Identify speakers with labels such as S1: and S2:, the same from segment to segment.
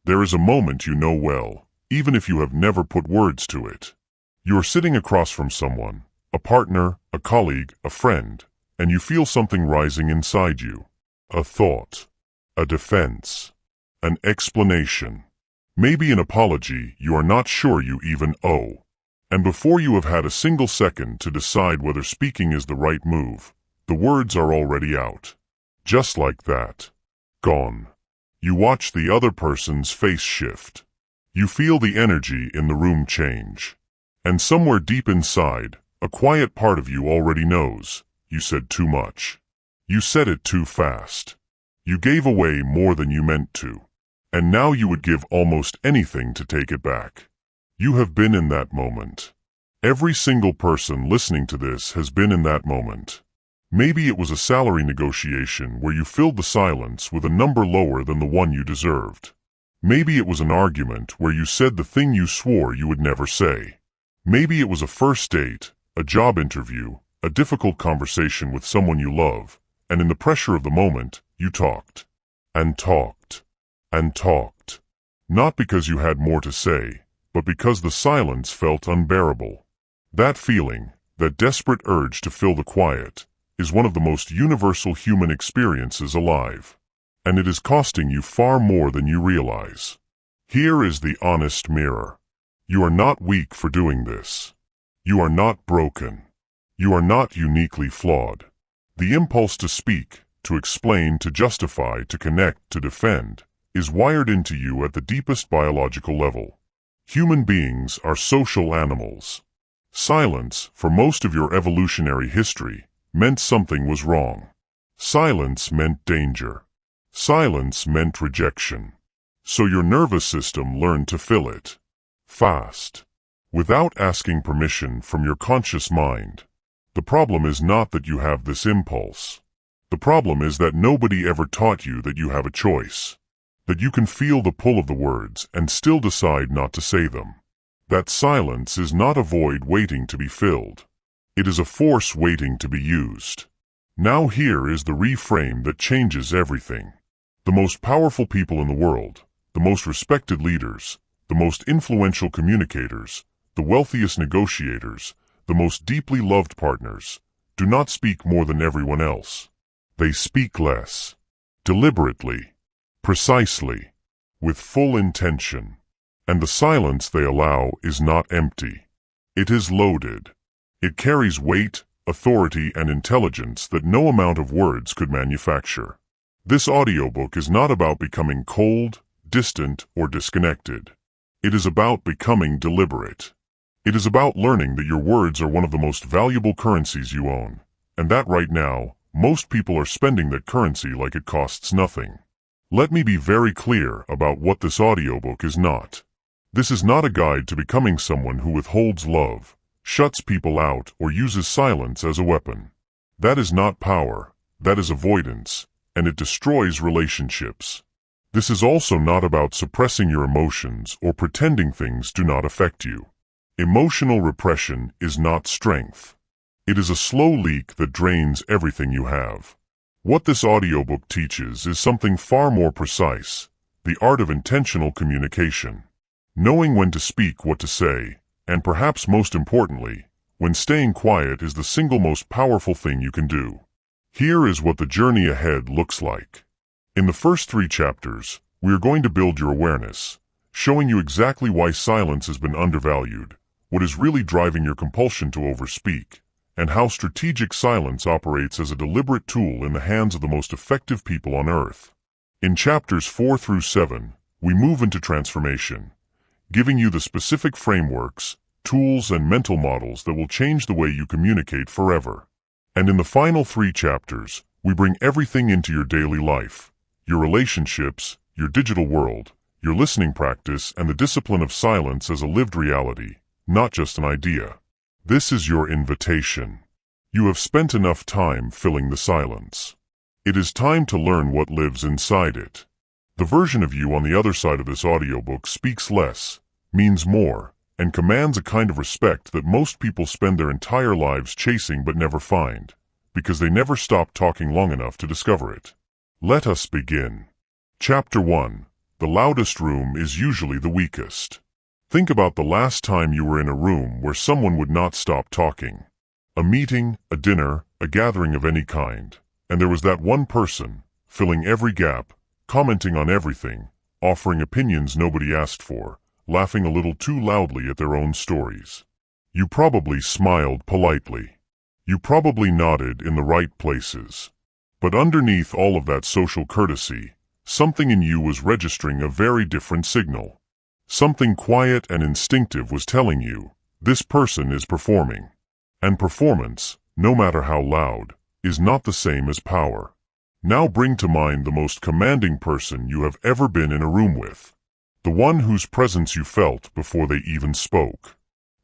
S1: There is a moment you know well, even if you have never put words to it. You are sitting across from someone, a partner, a colleague, a friend, and you feel something rising inside you. A thought, a defense, an explanation, maybe an apology you are not sure you even owe. And before you have had a single second to decide whether speaking is the right move, the words are already out. Just like that. Gone. You watch the other person's face shift. You feel the energy in the room change. And somewhere deep inside, a quiet part of you already knows, you said too much. You said it too fast. You gave away more than you meant to. And now you would give almost anything to take it back. You have been in that moment. Every single person listening to this has been in that moment. Maybe it was a salary negotiation where you filled the silence with a number lower than the one you deserved. Maybe it was an argument where you said the thing you swore you would never say. Maybe it was a first date, a job interview, a difficult conversation with someone you love, and in the pressure of the moment, you talked. And talked. And talked. Not because you had more to say, but because the silence felt unbearable. That feeling, that desperate urge to fill the quiet, is one of the most universal human experiences alive. And it is costing you far more than you realize. Here is the honest mirror. You are not weak for doing this. You are not broken. You are not uniquely flawed. The impulse to speak, to explain, to justify, to connect, to defend, is wired into you at the deepest biological level. Human beings are social animals. Silence, for most of your evolutionary history, meant something was wrong. Silence meant danger. Silence meant rejection. So your nervous system learned to fill it. Fast. Without asking permission from your conscious mind. The problem is not that you have this impulse. The problem is that nobody ever taught you that you have a choice. That you can feel the pull of the words and still decide not to say them. That silence is not a void waiting to be filled. It is a force waiting to be used. Now here is the reframe that changes everything. The most powerful people in the world, the most respected leaders, the most influential communicators, the wealthiest negotiators, the most deeply loved partners, do not speak more than everyone else. They speak less. Deliberately. Precisely. With full intention. And the silence they allow is not empty. It is loaded. It carries weight, authority, and intelligence that no amount of words could manufacture. This audiobook is not about becoming cold, distant, or disconnected. It is about becoming deliberate. It is about learning that your words are one of the most valuable currencies you own, and that right now, most people are spending that currency like it costs nothing. Let me be very clear about what this audiobook is not. This is not a guide to becoming someone who withholds love, shuts people out, or uses silence as a weapon. That is not power, that is avoidance, and it destroys relationships. This is also not about suppressing your emotions or pretending things do not affect you. Emotional repression is not strength. It is a slow leak that drains everything you have. What this audiobook teaches is something far more precise, the art of intentional communication. Knowing when to speak, what to say, and perhaps most importantly, when staying quiet is the single most powerful thing you can do. Here is what the journey ahead looks like. In the first 3 chapters, we are going to build your awareness, showing you exactly why silence has been undervalued, what is really driving your compulsion to overspeak, and how strategic silence operates as a deliberate tool in the hands of the most effective people on earth. In chapters 4 through 7, we move into transformation, giving you the specific frameworks, tools, and mental models that will change the way you communicate forever. And in the final 3 chapters, we bring everything into your daily life, your relationships, your digital world, your listening practice, and the discipline of silence as a lived reality, not just an idea. This is your invitation. You have spent enough time filling the silence. It is time to learn what lives inside it. The version of you on the other side of this audiobook speaks less, means more, and commands a kind of respect that most people spend their entire lives chasing but never find, because they never stop talking long enough to discover it. Let us begin. Chapter 1. the loudest room is usually the weakest. Think about the last time you were in a room where someone would not stop talking. A meeting, a dinner, a gathering of any kind, and there was that one person, filling every gap, commenting on everything, offering opinions nobody asked for, laughing a little too loudly at their own stories. You probably smiled politely. You probably nodded in the right places. But underneath all of that social courtesy, something in you was registering a very different signal. Something quiet and instinctive was telling you, this person is performing. And performance, no matter how loud, is not the same as power. Now bring to mind the most commanding person you have ever been in a room with. The one whose presence you felt before they even spoke.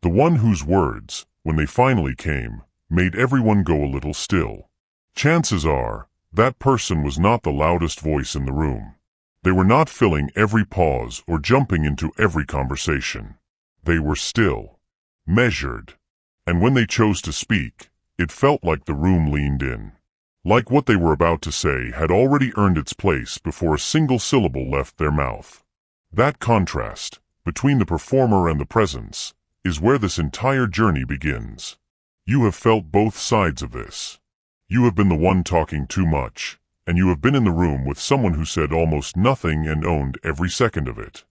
S1: The one whose words, when they finally came, made everyone go a little still. Chances are, that person was not the loudest voice in the room. They were not filling every pause or jumping into every conversation. They were still, measured, and when they chose to speak, it felt like the room leaned in. Like what they were about to say had already earned its place before a single syllable left their mouth. That contrast, between the performer and the presence, is where this entire journey begins. You have felt both sides of this. You have been the one talking too much, and you have been in the room with someone who said almost nothing and owned every second of it.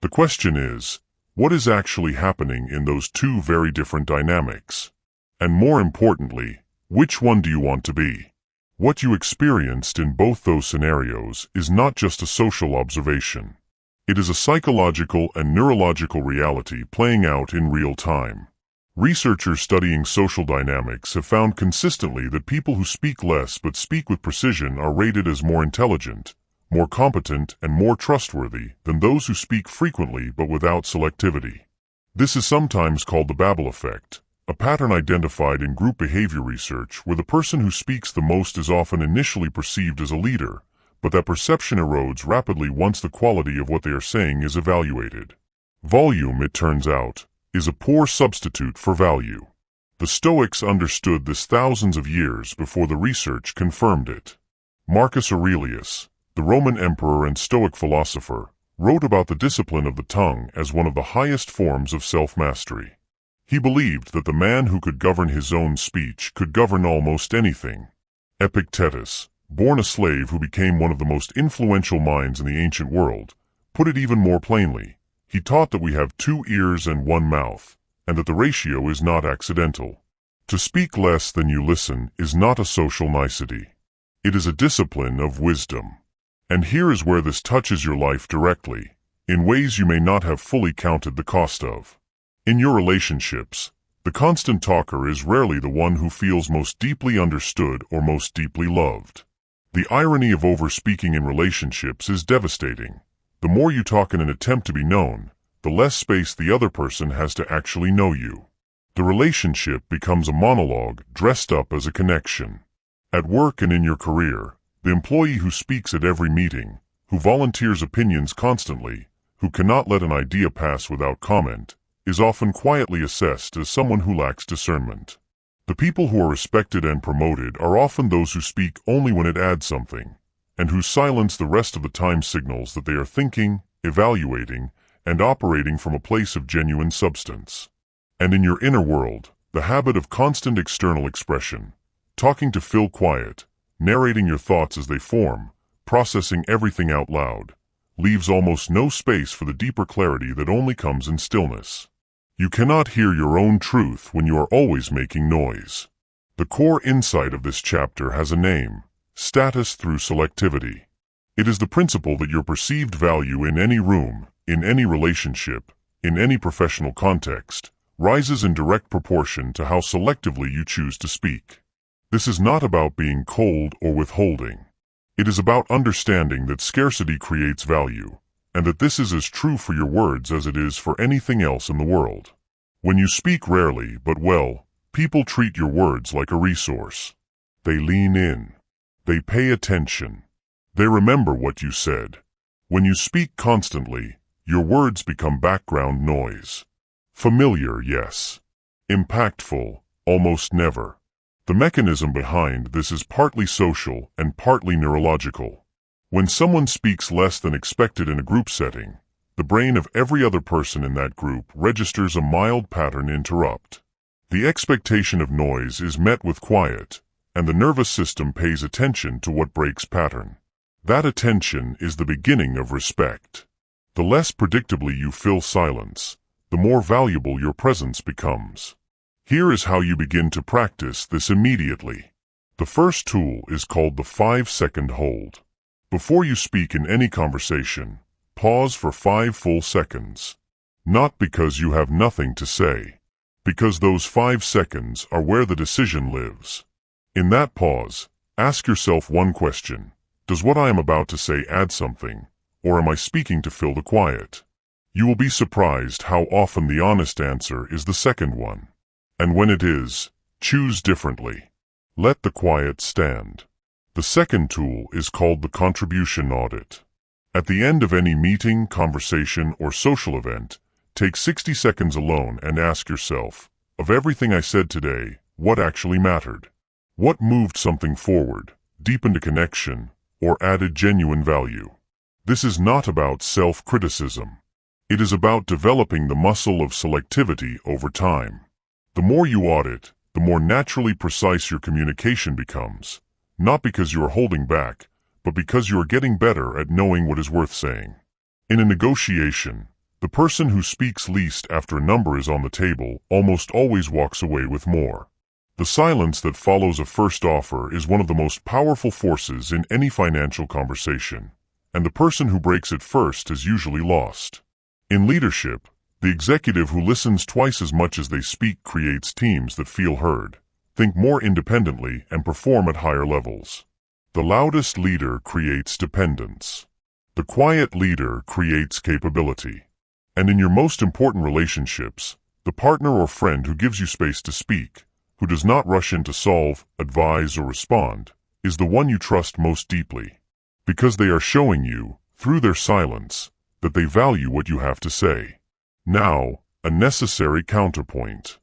S1: The question is, what is actually happening in those two very different dynamics? And more importantly, which one do you want to be? What you experienced in both those scenarios is not just a social observation. It is a psychological and neurological reality playing out in real time. Researchers studying social dynamics have found consistently that people who speak less but speak with precision are rated as more intelligent, more competent, and more trustworthy than those who speak frequently but without selectivity. This is sometimes called the Babel effect, a pattern identified in group behavior research where the person who speaks the most is often initially perceived as a leader, but that perception erodes rapidly once the quality of what they are saying is evaluated. Volume, it turns out, is a poor substitute for value. The Stoics understood this thousands of years before the research confirmed it. Marcus Aurelius, the Roman emperor and Stoic philosopher, wrote about the discipline of the tongue as one of the highest forms of self-mastery. He believed that the man who could govern his own speech could govern almost anything. Epictetus, born a slave who became one of the most influential minds in the ancient world, put it even more plainly. He taught that we have 2 ears and 1 mouth, and that the ratio is not accidental. To speak less than you listen is not a social nicety. It is a discipline of wisdom. And here is where this touches your life directly, in ways you may not have fully counted the cost of. In your relationships, the constant talker is rarely the one who feels most deeply understood or most deeply loved. The irony of over-speaking in relationships is devastating. The more you talk in an attempt to be known, the less space the other person has to actually know you. The relationship becomes a monologue dressed up as a connection. At work and in your career, the employee who speaks at every meeting, who volunteers opinions constantly, who cannot let an idea pass without comment, is often quietly assessed as someone who lacks discernment. The people who are respected and promoted are often those who speak only when it adds something, and whose silence the rest of the time signals that they are thinking, evaluating, and operating from a place of genuine substance. And in your inner world, the habit of constant external expression, talking to fill quiet, narrating your thoughts as they form, processing everything out loud, leaves almost no space for the deeper clarity that only comes in stillness. You cannot hear your own truth when you are always making noise. The core insight of this chapter has a name: status through selectivity. It is the principle that your perceived value in any room, in any relationship, in any professional context, rises in direct proportion to how selectively you choose to speak. This is not about being cold or withholding. It is about understanding that scarcity creates value, and that this is as true for your words as it is for anything else in the world. When you speak rarely but well, people treat your words like a resource. They lean in. They pay attention. They remember what you said. When you speak constantly, your words become background noise. Familiar, yes. Impactful, almost never. The mechanism behind this is partly social and partly neurological. When someone speaks less than expected in a group setting, the brain of every other person in that group registers a mild pattern interrupt. The expectation of noise is met with quiet, and the nervous system pays attention to what breaks pattern. That attention is the beginning of respect. The less predictably you fill silence, the more valuable your presence becomes. Here is how you begin to practice this immediately. The first tool is called the 5-second hold. Before you speak in any conversation, pause for 5 full seconds. Not because you have nothing to say, because those 5 seconds are where the decision lives. In that pause, ask yourself one question. Does what I am about to say add something, or am I speaking to fill the quiet? You will be surprised how often the honest answer is the second one. And when it is, choose differently. Let the quiet stand. The second tool is called the contribution audit. At the end of any meeting, conversation, or social event, take 60 seconds alone and ask yourself, of everything I said today, what actually mattered? What moved something forward, deepened a connection, or added genuine value? This is not about self-criticism. It is about developing the muscle of selectivity over time. The more you audit, the more naturally precise your communication becomes, not because you are holding back, but because you are getting better at knowing what is worth saying. In a negotiation, the person who speaks least after a number is on the table almost always walks away with more. The silence that follows a first offer is one of the most powerful forces in any financial conversation, and the person who breaks it first is usually lost. In leadership, the executive who listens twice as much as they speak creates teams that feel heard, think more independently, and perform at higher levels. The loudest leader creates dependence. The quiet leader creates capability. And in your most important relationships, the partner or friend who gives you space to speak, who does not rush in to solve, advise, or respond, is the one you trust most deeply. Because they are showing you, through their silence, that they value what you have to say. Now, a necessary counterpoint.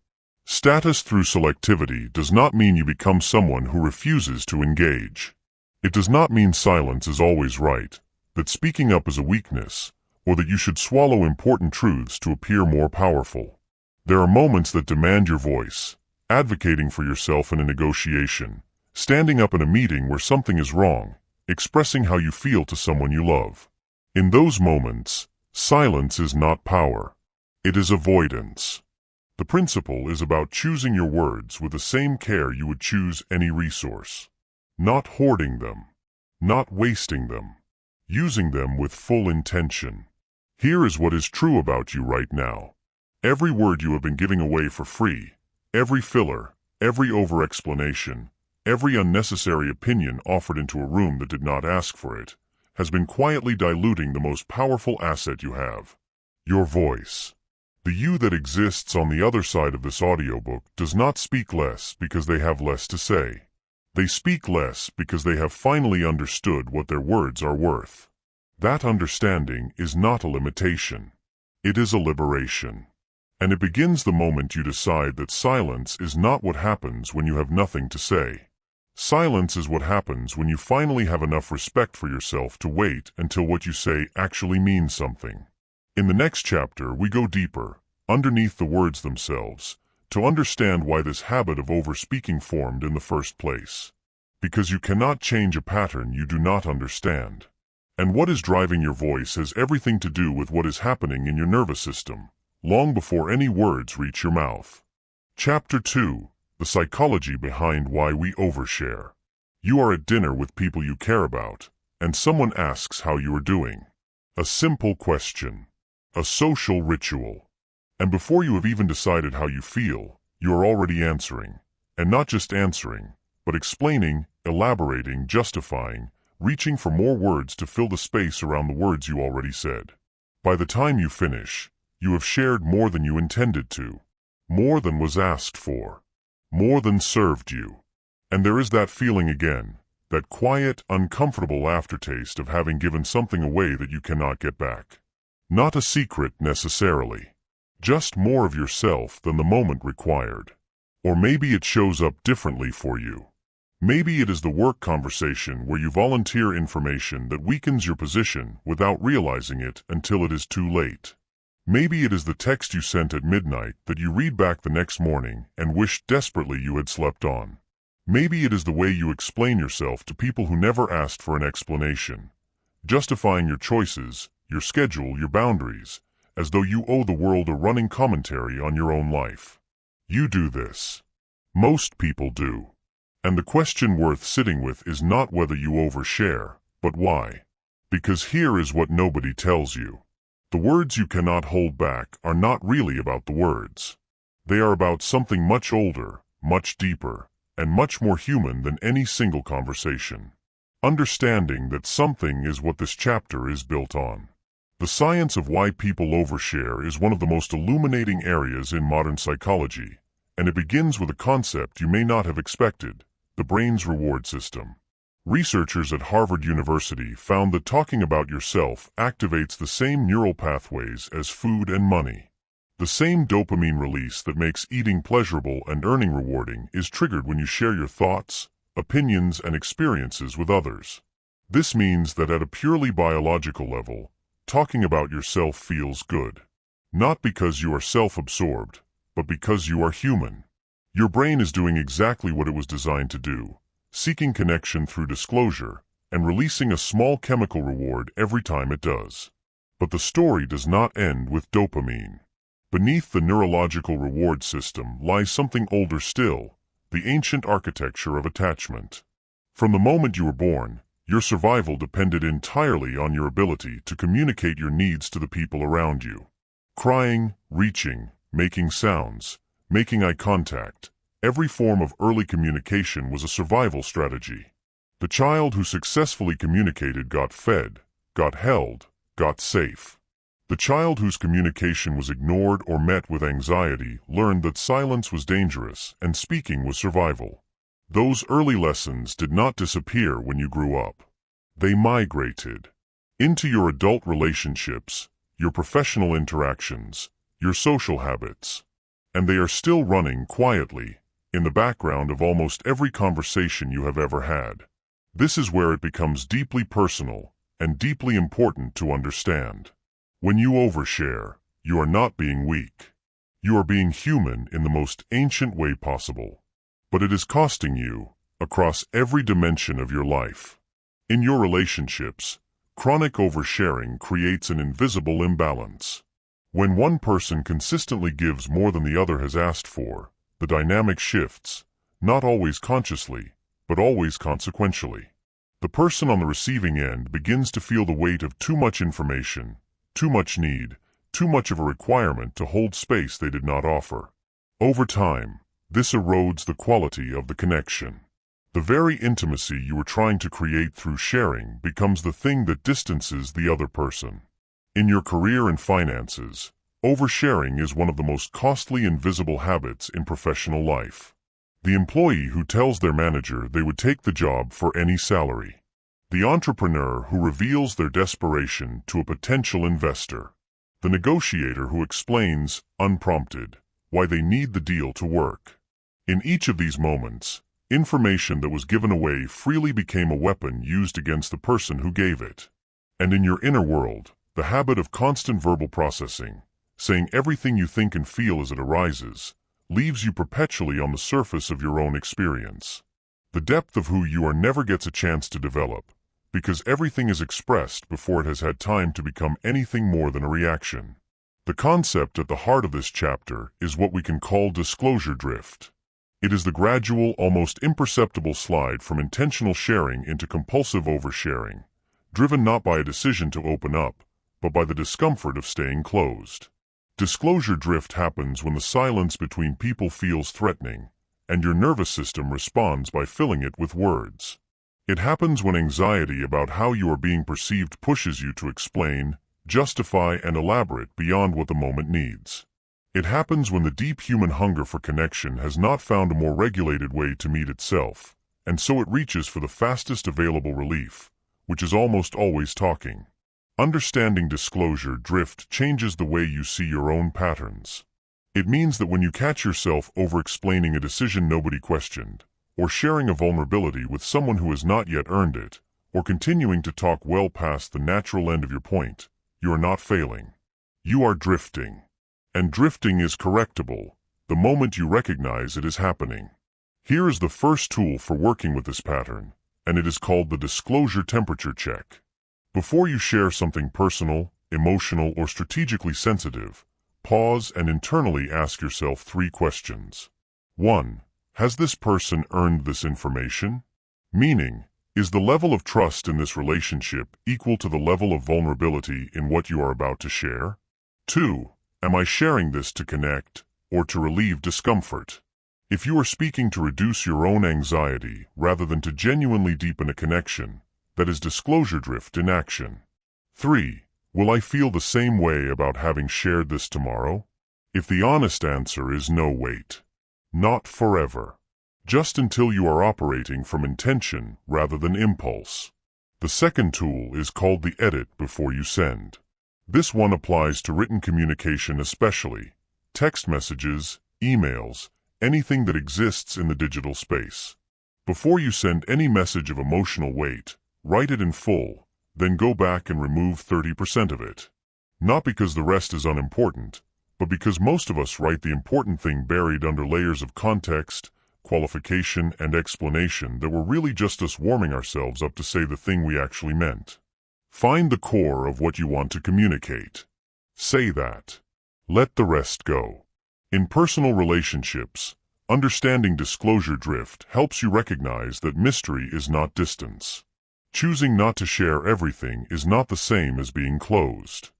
S1: Status through selectivity does not mean you become someone who refuses to engage. It does not mean silence is always right, that speaking up is a weakness, or that you should swallow important truths to appear more powerful. There are moments that demand your voice, advocating for yourself in a negotiation, standing up in a meeting where something is wrong, expressing how you feel to someone you love. In those moments, silence is not power. It is avoidance. The principle is about choosing your words with the same care you would choose any resource. Not hoarding them. Not wasting them. Using them with full intention. Here is what is true about you right now. Every word you have been giving away for free, every filler, every over-explanation, every unnecessary opinion offered into a room that did not ask for it, has been quietly diluting the most powerful asset you have, your voice. The you that exists on the other side of this audiobook does not speak less because they have less to say. They speak less because they have finally understood what their words are worth. That understanding is not a limitation. It is a liberation. And it begins the moment you decide that silence is not what happens when you have nothing to say. Silence is what happens when you finally have enough respect for yourself to wait until what you say actually means something. In the next chapter, we go deeper, underneath the words themselves, to understand why this habit of over-speaking formed in the first place. Because you cannot change a pattern you do not understand. And what is driving your voice has everything to do with what is happening in your nervous system, long before any words reach your mouth. Chapter 2. The psychology behind why we overshare. You are at dinner with people you care about, and someone asks how you are doing. A simple question. A social ritual. And before you have even decided how you feel, you are already answering. And not just answering, but explaining, elaborating, justifying, reaching for more words to fill the space around the words you already said. By the time you finish, you have shared more than you intended to. More than was asked for. More than served you. And there is that feeling again, that quiet, uncomfortable aftertaste of having given something away that you cannot get back. Not a secret necessarily. Just more of yourself than the moment required. Or maybe it shows up differently for you. Maybe it is the work conversation where you volunteer information that weakens your position without realizing it until it is too late. Maybe it is the text you sent at midnight that you read back the next morning and wish desperately you had slept on. Maybe it is the way you explain yourself to people who never asked for an explanation, justifying your choices, your schedule, your boundaries, as though you owe the world a running commentary on your own life. You do this. Most people do. And the question worth sitting with is not whether you overshare, but why. Because here is what nobody tells you. The words you cannot hold back are not really about the words. They are about something much older, much deeper, and much more human than any single conversation. Understanding that something is what this chapter is built on. The science of why people overshare is one of the most illuminating areas in modern psychology, and it begins with a concept you may not have expected: the brain's reward system. Researchers at Harvard University found that talking about yourself activates the same neural pathways as food and money. The same dopamine release that makes eating pleasurable and earning rewarding is triggered when you share your thoughts, opinions, and experiences with others. This means that at a purely biological level, talking about yourself feels good. Not because you are self-absorbed, but because you are human. Your brain is doing exactly what it was designed to do, seeking connection through disclosure, and releasing a small chemical reward every time it does. But the story does not end with dopamine. Beneath the neurological reward system lies something older still, the ancient architecture of attachment. From the moment you were born, your survival depended entirely on your ability to communicate your needs to the people around you. Crying, reaching, making sounds, making eye contact, every form of early communication was a survival strategy. The child who successfully communicated got fed, got held, got safe. The child whose communication was ignored or met with anxiety learned that silence was dangerous and speaking was survival. Those early lessons did not disappear when you grew up. They migrated into your adult relationships, your professional interactions, your social habits. And they are still running quietly in the background of almost every conversation you have ever had. This is where it becomes deeply personal and deeply important to understand. When you overshare, you are not being weak. You are being human in the most ancient way possible. But it is costing you, across every dimension of your life. In your relationships, chronic oversharing creates an invisible imbalance. When one person consistently gives more than the other has asked for, the dynamic shifts, not always consciously, but always consequentially. The person on the receiving end begins to feel the weight of too much information, too much need, too much of a requirement to hold space they did not offer. Over time, this erodes the quality of the connection. The very intimacy you were trying to create through sharing becomes the thing that distances the other person. In your career and finances, oversharing is one of the most costly invisible habits in professional life. The employee who tells their manager they would take the job for any salary. The entrepreneur who reveals their desperation to a potential investor. The negotiator who explains, unprompted, why they need the deal to work. In each of these moments, information that was given away freely became a weapon used against the person who gave it. And in your inner world, the habit of constant verbal processing, saying everything you think and feel as it arises, leaves you perpetually on the surface of your own experience. The depth of who you are never gets a chance to develop, because everything is expressed before it has had time to become anything more than a reaction. The concept at the heart of this chapter is what we can call disclosure drift. It is the gradual, almost imperceptible slide from intentional sharing into compulsive oversharing, driven not by a decision to open up, but by the discomfort of staying closed. Disclosure drift happens when the silence between people feels threatening, and your nervous system responds by filling it with words. It happens when anxiety about how you are being perceived pushes you to explain, justify, and elaborate beyond what the moment needs. It happens when the deep human hunger for connection has not found a more regulated way to meet itself, and so it reaches for the fastest available relief, which is almost always talking. Understanding disclosure drift changes the way you see your own patterns. It means that when you catch yourself over-explaining a decision nobody questioned, or sharing a vulnerability with someone who has not yet earned it, or continuing to talk well past the natural end of your point, you are not failing. You are drifting. And drifting is correctable the moment you recognize it is happening. Here is the first tool for working with this pattern, and it is called the disclosure temperature check. Before you share something personal, emotional, or strategically sensitive, pause and internally ask yourself 3 questions. 1. Has this person earned this information? Meaning, is the level of trust in this relationship equal to the level of vulnerability in what you are about to share? 2. Am I sharing this to connect, or to relieve discomfort? If you are speaking to reduce your own anxiety rather than to genuinely deepen a connection, that is disclosure drift in action. 3. Will I feel the same way about having shared this tomorrow? If the honest answer is no, wait. Not forever. Just until you are operating from intention rather than impulse. The second tool is called the edit before you send. This one applies to written communication especially, text messages, emails, anything that exists in the digital space. Before you send any message of emotional weight, write it in full, then go back and remove 30% of it. Not because the rest is unimportant, but because most of us write the important thing buried under layers of context, qualification, and explanation that were really just us warming ourselves up to say the thing we actually meant. Find the core of what you want to communicate. Say that. Let the rest go. In personal relationships, understanding disclosure drift helps you recognize that mystery is not distance. Choosing not to share everything is not the same as being closed.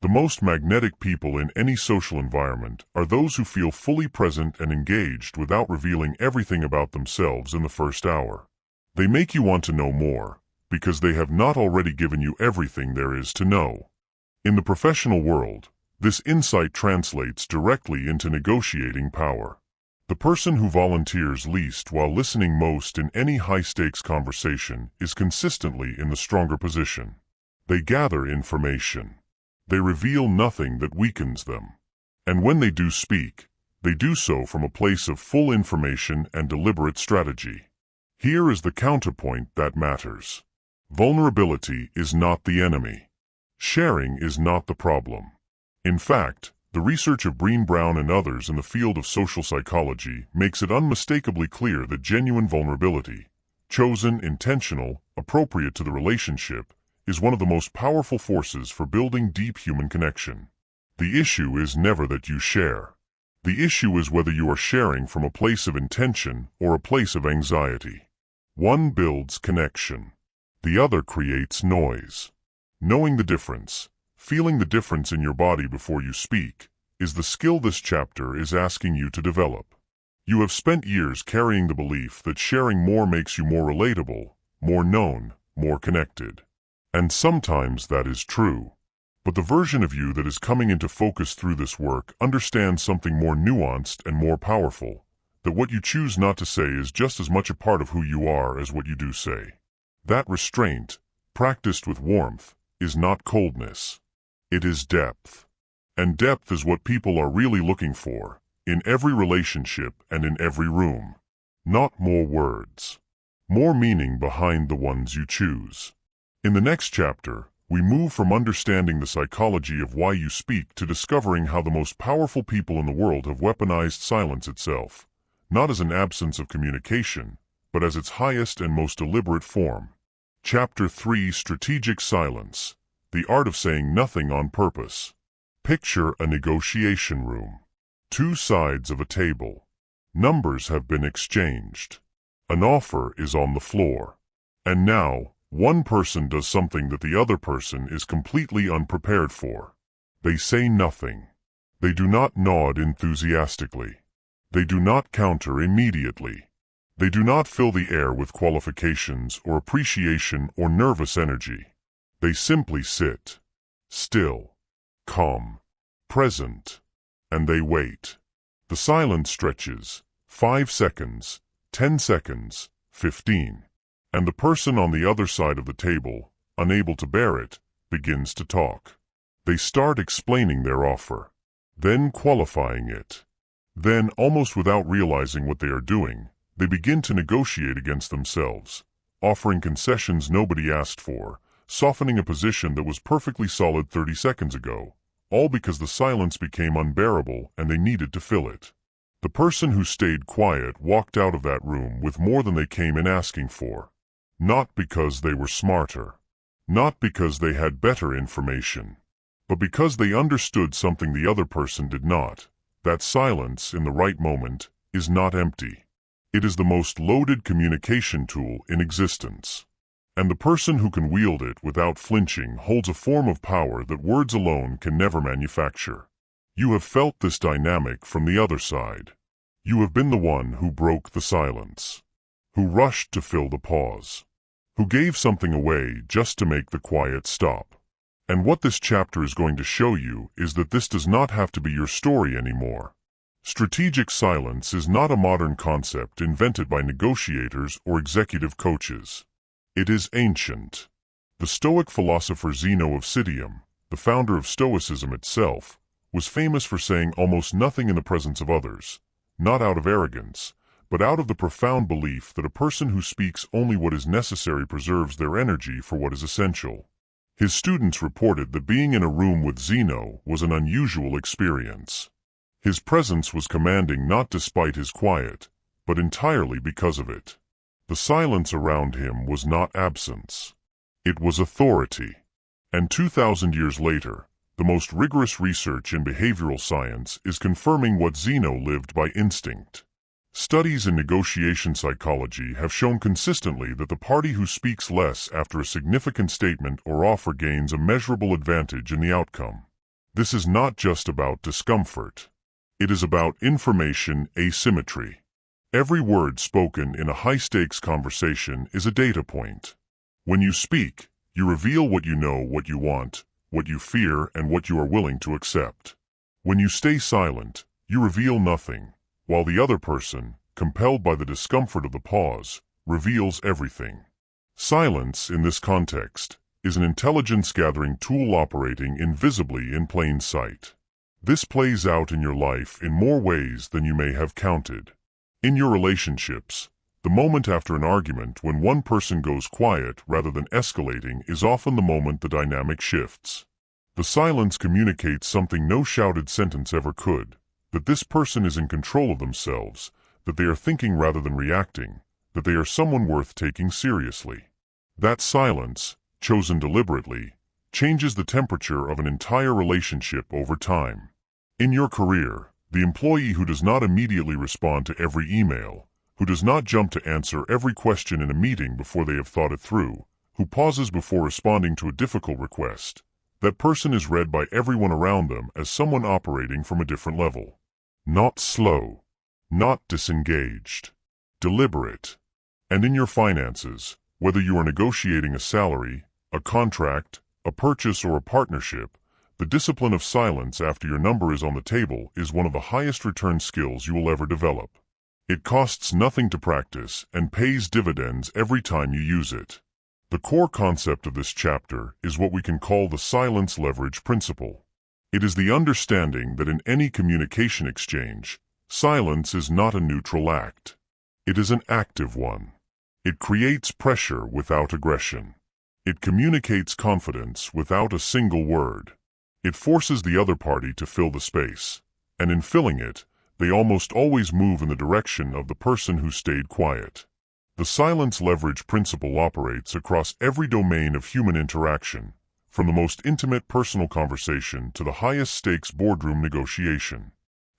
S1: The most magnetic people in any social environment are those who feel fully present and engaged without revealing everything about themselves in the first hour. They make you want to know more, because they have not already given you everything there is to know. In the professional world, this insight translates directly into negotiating power. The person who volunteers least while listening most in any high-stakes conversation is consistently in the stronger position. They gather information. They reveal nothing that weakens them. And when they do speak, they do so from a place of full information and deliberate strategy. Here is the counterpoint that matters. Vulnerability is not the enemy. Sharing is not the problem. In fact, the research of Breen Brown and others in the field of social psychology makes it unmistakably clear that genuine vulnerability, chosen, intentional, appropriate to the relationship, is one of the most powerful forces for building deep human connection. The issue is never that you share. The issue is whether you are sharing from a place of intention or a place of anxiety. One builds connection. The other creates noise. Knowing the difference, feeling the difference in your body before you speak, is the skill this chapter is asking you to develop. You have spent years carrying the belief that sharing more makes you more relatable, more known, more connected. And sometimes that is true. But the version of you that is coming into focus through this work understands something more nuanced and more powerful, that what you choose not to say is just as much a part of who you are as what you do say. That restraint, practiced with warmth, is not coldness. It is depth. And depth is what people are really looking for, in every relationship and in every room. Not more words. More meaning behind the ones you choose. In the next chapter, we move from understanding the psychology of why you speak to discovering how the most powerful people in the world have weaponized silence itself, not as an absence of communication, but as its highest and most deliberate form. Chapter 3: Strategic Silence. The Art of Saying Nothing on Purpose. Picture a negotiation room. 2 sides of a table. Numbers have been exchanged. An offer is on the floor. And now, one person does something that the other person is completely unprepared for. They say nothing. They do not nod enthusiastically. They do not counter immediately. They do not fill the air with qualifications or appreciation or nervous energy. They simply sit. Still. Calm. Present. And they wait. The silence stretches. 5 seconds. 10 seconds. 15. And the person on the other side of the table, unable to bear it, begins to talk. They start explaining their offer. Then qualifying it. Then, almost without realizing what they are doing, They begin to negotiate against themselves, offering concessions nobody asked for, softening a position that was perfectly solid 30 seconds ago, all because the silence became unbearable and they needed to fill it. The person who stayed quiet walked out of that room with more than they came in asking for. Not because they were smarter. Not because they had better information. But because they understood something the other person did not. That silence, in the right moment, is not empty. It is the most loaded communication tool in existence. And the person who can wield it without flinching holds a form of power that words alone can never manufacture. You have felt this dynamic from the other side. You have been the one who broke the silence, who rushed to fill the pause, who gave something away just to make the quiet stop. And what this chapter is going to show you is that this does not have to be your story anymore. Strategic silence is not a modern concept invented by negotiators or executive coaches. It is ancient. The Stoic philosopher Zeno of Citium, the founder of Stoicism itself, was famous for saying almost nothing in the presence of others, not out of arrogance, but out of the profound belief that a person who speaks only what is necessary preserves their energy for what is essential. His students reported that being in a room with Zeno was an unusual experience. His presence was commanding not despite his quiet, but entirely because of it. The silence around him was not absence. It was authority. And 2,000 years later, the most rigorous research in behavioral science is confirming what Zeno lived by instinct. Studies in negotiation psychology have shown consistently that the party who speaks less after a significant statement or offer gains a measurable advantage in the outcome. This is not just about discomfort. It is about information asymmetry. Every word spoken in a high-stakes conversation is a data point. When you speak, you reveal what you know, what you want, what you fear, and what you are willing to accept. When you stay silent, you reveal nothing, while the other person, compelled by the discomfort of the pause, reveals everything. Silence, in this context, is an intelligence-gathering tool operating invisibly in plain sight. This plays out in your life in more ways than you may have counted. In your relationships, the moment after an argument when one person goes quiet rather than escalating is often the moment the dynamic shifts. The silence communicates something no shouted sentence ever could, that this person is in control of themselves, that they are thinking rather than reacting, that they are someone worth taking seriously. That silence, chosen deliberately, changes the temperature of an entire relationship over time. In your career, the employee who does not immediately respond to every email, who does not jump to answer every question in a meeting before they have thought it through, who pauses before responding to a difficult request, that person is read by everyone around them as someone operating from a different level. Not slow. Not disengaged. Deliberate. And in your finances, whether you are negotiating a salary, a contract, a purchase, or a partnership, the discipline of silence after your number is on the table is one of the highest return skills you will ever develop. It costs nothing to practice and pays dividends every time you use it. The core concept of this chapter is what we can call the silence leverage principle. It is the understanding that in any communication exchange, silence is not a neutral act. It is an active one. It creates pressure without aggression. It communicates confidence without a single word. It forces the other party to fill the space, and in filling it, they almost always move in the direction of the person who stayed quiet. The silence leverage principle operates across every domain of human interaction, from the most intimate personal conversation to the highest stakes boardroom negotiation.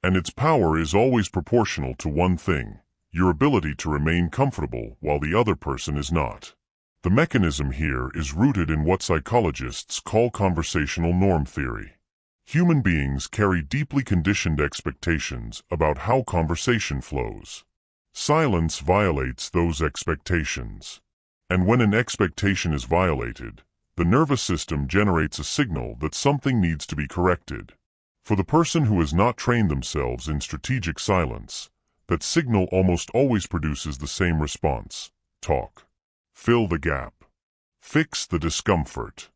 S1: And its power is always proportional to one thing: your ability to remain comfortable while the other person is not. The mechanism here is rooted in what psychologists call conversational norm theory. Human beings carry deeply conditioned expectations about how conversation flows. Silence violates those expectations. And when an expectation is violated, the nervous system generates a signal that something needs to be corrected. For the person who has not trained themselves in strategic silence, that signal almost always produces the same response: talk. Fill the gap. Fix the discomfort.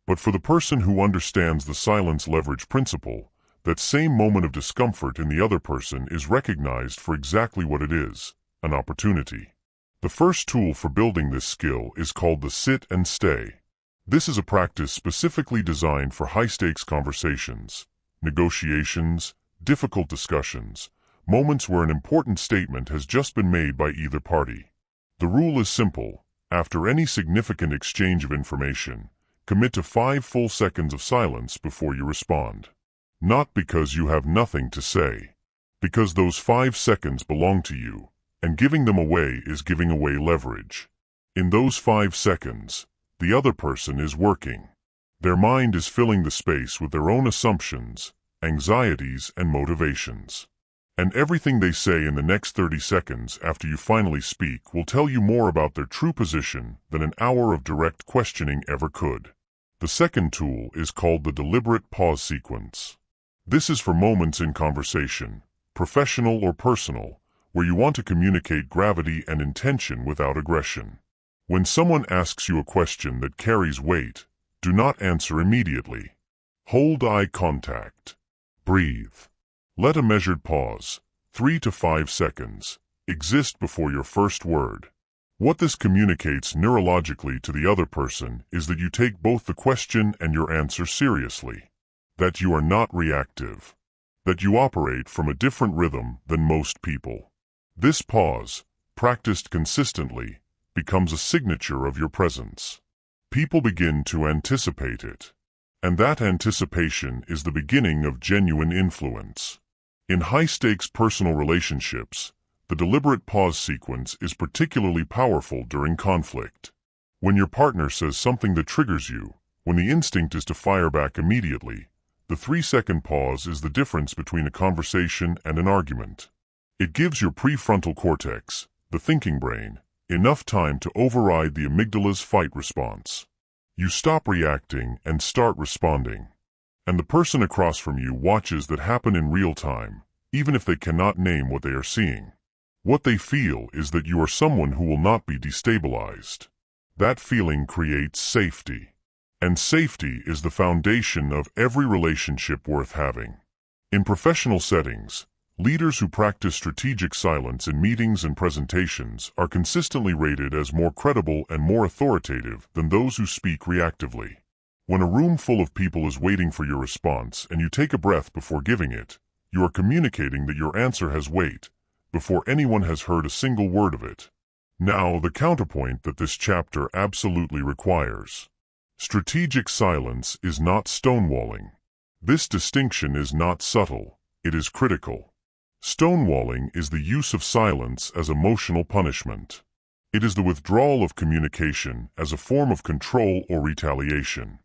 S1: But for the person who understands the silence leverage principle, that same moment of discomfort in the other person is recognized for exactly what it is: an opportunity. The first tool for building this skill is called the sit and stay. This is a practice specifically designed for high-stakes conversations, negotiations, difficult discussions, moments where an important statement has just been made by either party. The rule is simple. After any significant exchange of information, commit to 5 full seconds of silence before you respond. Not because you have nothing to say, because those 5 seconds belong to you, and giving them away is giving away leverage. In those 5 seconds, the other person is working. Their mind is filling the space with their own assumptions, anxieties, and motivations. And everything they say in the next 30 seconds after you finally speak will tell you more about their true position than an hour of direct questioning ever could. The second tool is called the deliberate pause sequence. This is for moments in conversation, professional or personal, where you want to communicate gravity and intention without aggression. When someone asks you a question that carries weight, do not answer immediately. Hold eye contact. Breathe. Let a measured pause, 3 to 5 seconds, exist before your first word. What this communicates neurologically to the other person is that you take both the question and your answer seriously. That you are not reactive. That you operate from a different rhythm than most people. This pause, practiced consistently, becomes a signature of your presence. People begin to anticipate it. And that anticipation is the beginning of genuine influence. In high-stakes personal relationships, the deliberate pause sequence is particularly powerful during conflict. When your partner says something that triggers you, when the instinct is to fire back immediately, the 3-second pause is the difference between a conversation and an argument. It gives your prefrontal cortex, the thinking brain, enough time to override the amygdala's fight response. You stop reacting and start responding. And the person across from you watches that happen in real time, even if they cannot name what they are seeing. What they feel is that you are someone who will not be destabilized. That feeling creates safety. And safety is the foundation of every relationship worth having. In professional settings, leaders who practice strategic silence in meetings and presentations are consistently rated as more credible and more authoritative than those who speak reactively. When a room full of people is waiting for your response and you take a breath before giving it, you are communicating that your answer has weight, before anyone has heard a single word of it. Now, the counterpoint that this chapter absolutely requires. Strategic silence is not stonewalling. This distinction is not subtle, it is critical. Stonewalling is the use of silence as emotional punishment. It is the withdrawal of communication as a form of control or retaliation.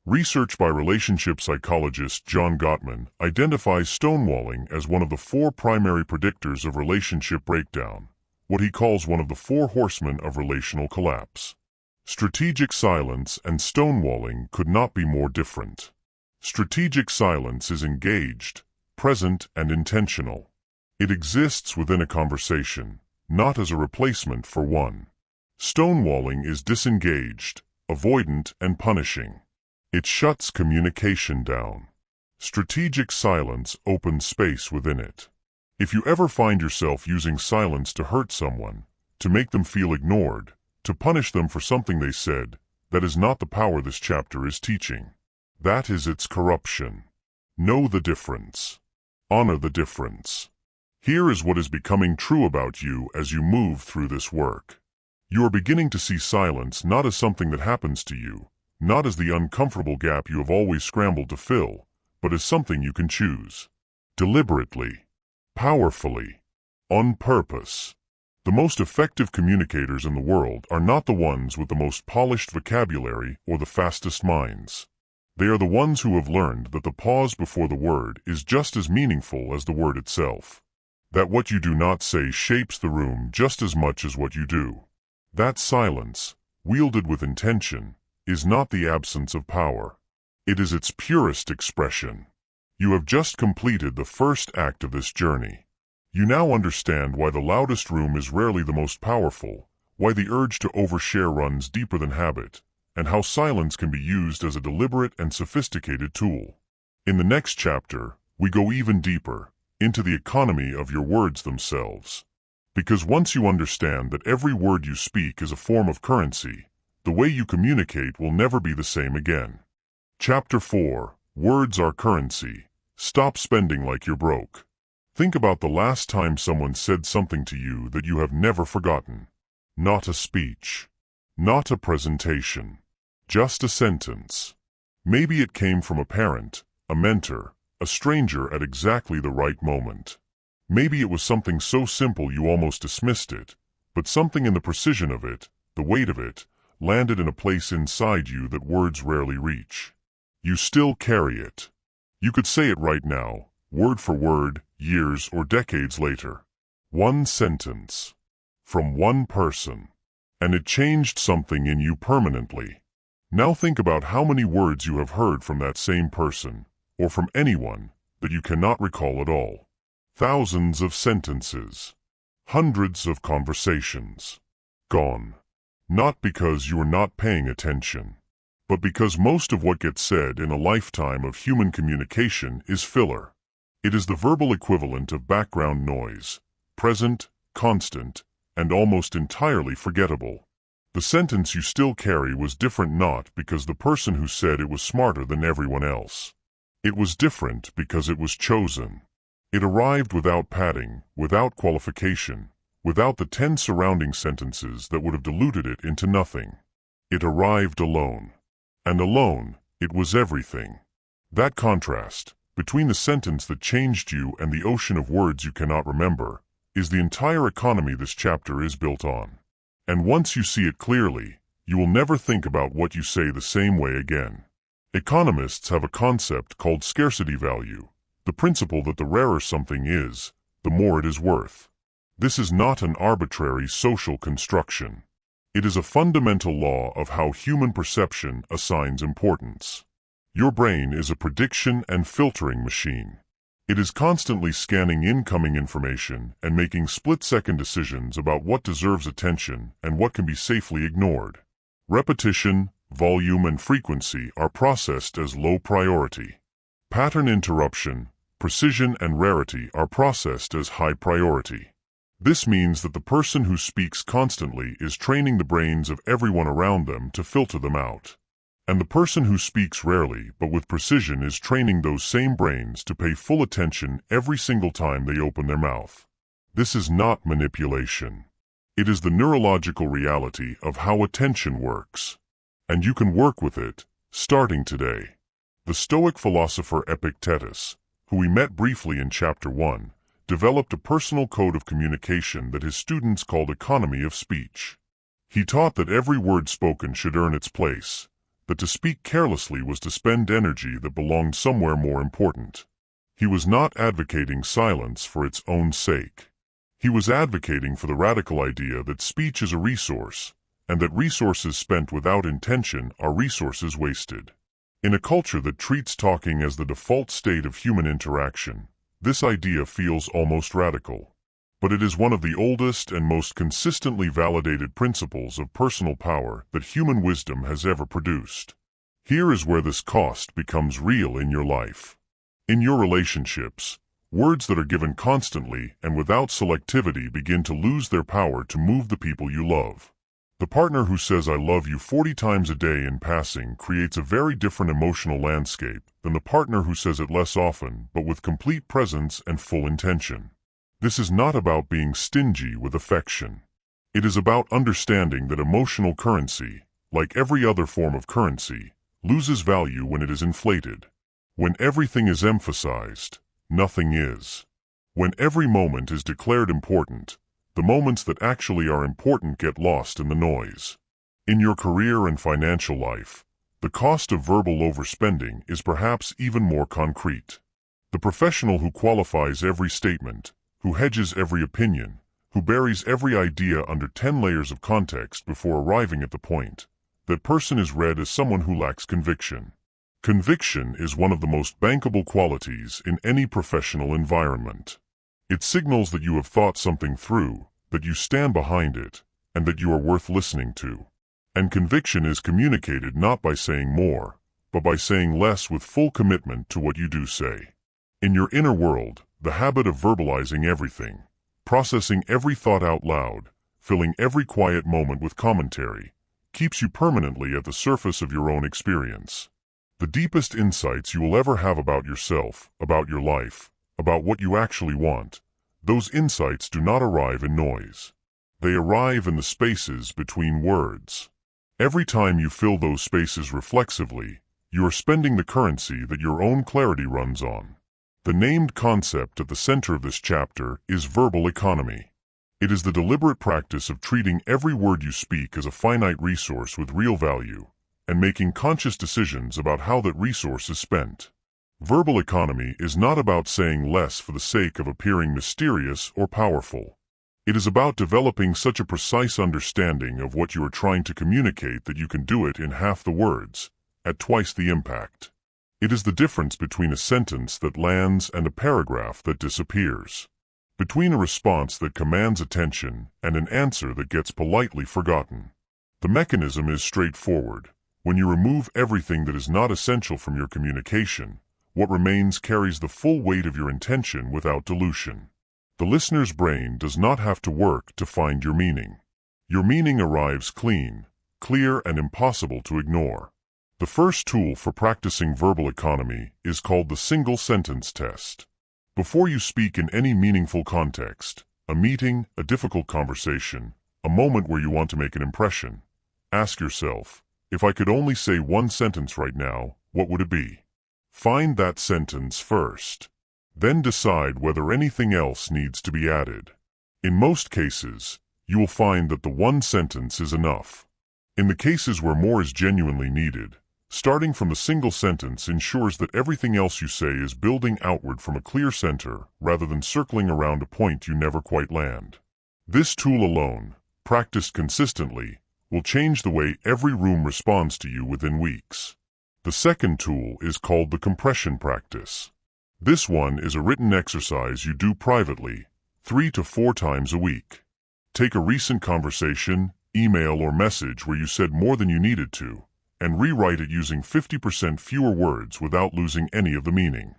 S1: Research by relationship psychologist John Gottman identifies stonewalling as one of the 4 primary predictors of relationship breakdown, what he calls one of the 4 horsemen of relational collapse. Strategic silence and stonewalling could not be more different. Strategic silence is engaged, present, and intentional. It exists within a conversation, not as a replacement for one. Stonewalling is disengaged, avoidant, and punishing. It shuts communication down. Strategic silence opens space within it. If you ever find yourself using silence to hurt someone, to make them feel ignored, to punish them for something they said, that is not the power this chapter is teaching. That is its corruption. Know the difference. Honor the difference. Here is what is becoming true about you as you move through this work. You are beginning to see silence not as something that happens to you, not as the uncomfortable gap you have always scrambled to fill, but as something you can choose. Deliberately. Powerfully. On purpose. The most effective communicators in the world are not the ones with the most polished vocabulary or the fastest minds. They are the ones who have learned that the pause before the word is just as meaningful as the word itself. That what you do not say shapes the room just as much as what you do. That silence, wielded with intention, is not the absence of power. It is its purest expression. You have just completed the first act of this journey. You now understand why the loudest room is rarely the most powerful, why the urge to overshare runs deeper than habit, and how silence can be used as a deliberate and sophisticated tool. In the next chapter, we go even deeper, into the economy of your words themselves. Because once you understand that every word you speak is a form of currency, the way you communicate will never be the same again. Chapter 4. Words are currency. Stop spending like you're broke. Think about the last time someone said something to you that you have never forgotten. Not a speech. Not a presentation. Just a sentence. Maybe it came from a parent, a mentor, a stranger at exactly the right moment. Maybe it was something so simple you almost dismissed it, but something in the precision of it, the weight of it, landed in a place inside you that words rarely reach. You still carry it. You could say it right now, word for word, years or decades later. One sentence. From one person. And it changed something in you permanently. Now think about how many words you have heard from that same person, or from anyone, that you cannot recall at all. Thousands of sentences. Hundreds of conversations. Gone. Not because you are not paying attention, but because most of what gets said in a lifetime of human communication is filler. It is the verbal equivalent of background noise, present, constant, and almost entirely forgettable. The sentence you still carry was different not because the person who said it was smarter than everyone else. It was different because it was chosen. It arrived without padding, without qualification, without the 10 surrounding sentences that would have diluted it into nothing. It arrived alone. And alone, it was everything. That contrast, between the sentence that changed you and the ocean of words you cannot remember, is the entire economy this chapter is built on. And once you see it clearly, you will never think about what you say the same way again. Economists have a concept called scarcity value, the principle that the rarer something is, the more it is worth. This is not an arbitrary social construction. It is a fundamental law of how human perception assigns importance. Your brain is a prediction and filtering machine. It is constantly scanning incoming information and making split-second decisions about what deserves attention and what can be safely ignored. Repetition, volume, and frequency are processed as low priority. Pattern interruption, precision, and rarity are processed as high priority. This means that the person who speaks constantly is training the brains of everyone around them to filter them out. And the person who speaks rarely but with precision is training those same brains to pay full attention every single time they open their mouth. This is not manipulation. It is the neurological reality of how attention works. And you can work with it, starting today. The Stoic philosopher Epictetus, who we met briefly in Chapter 1, developed a personal code of communication that his students called economy of speech. He taught that every word spoken should earn its place, that to speak carelessly was to spend energy that belonged somewhere more important. He was not advocating silence for its own sake. He was advocating for the radical idea that speech is a resource, and that resources spent without intention are resources wasted. In a culture that treats talking as the default state of human interaction, this idea feels almost radical. But it is one of the oldest and most consistently validated principles of personal power that human wisdom has ever produced. Here is where this cost becomes real in your life. In your relationships, words that are given constantly and without selectivity begin to lose their power to move the people you love. The partner who says "I love you" 40 times a day in passing creates a very different emotional landscape than the partner who says it less often but with complete presence and full intention. This is not about being stingy with affection. It is about understanding that emotional currency, like every other form of currency, loses value when it is inflated. When everything is emphasized, nothing is. When every moment is declared important, the moments that actually are important get lost in the noise. In your career and financial life, the cost of verbal overspending is perhaps even more concrete. The professional who qualifies every statement, who hedges every opinion, who buries every idea under 10 layers of context before arriving at the point, that person is read as someone who lacks conviction. Conviction is one of the most bankable qualities in any professional environment. It signals that you have thought something through, that you stand behind it, and that you are worth listening to. And conviction is communicated not by saying more, but by saying less with full commitment to what you do say. In your inner world, the habit of verbalizing everything, Processing every thought out loud, filling every quiet moment with commentary, keeps you permanently at the surface of your own experience. The deepest insights you will ever have about yourself, about your life, about what you actually want, those insights do not arrive in noise. They arrive in the spaces between words. Every time you fill those spaces reflexively, you are spending the currency that your own clarity runs on. The named concept at the center of this chapter is verbal economy. It is the deliberate practice of treating every word you speak as a finite resource with real value, and making conscious decisions about how that resource is spent. Verbal economy is not about saying less for the sake of appearing mysterious or powerful. It is about developing such a precise understanding of what you are trying to communicate that you can do it in half the words, at twice the impact. It is the difference between a sentence that lands and a paragraph that disappears. Between a response that commands attention and an answer that gets politely forgotten. The mechanism is straightforward. When you remove everything that is not essential from your communication, what remains carries the full weight of your intention without dilution. The listener's brain does not have to work to find your meaning. Your meaning arrives clean, clear, and impossible to ignore. The first tool for practicing verbal economy is called the single sentence test. Before you speak in any meaningful context, a meeting, a difficult conversation, a moment where you want to make an impression, ask yourself, if I could only say one sentence right now, what would it be? Find that sentence first. Then decide whether anything else needs to be added. In most cases, you will find that the one sentence is enough. In the cases where more is genuinely needed, starting from a single sentence ensures that everything else you say is building outward from a clear center rather than circling around a point you never quite land. This tool alone, practiced consistently, will change the way every room responds to you within weeks. The second tool is called the compression practice. This one is a written exercise you do privately, 3 to 4 times a week. Take a recent conversation, email, or message where you said more than you needed to, and rewrite it using 50% fewer words without losing any of the meaning.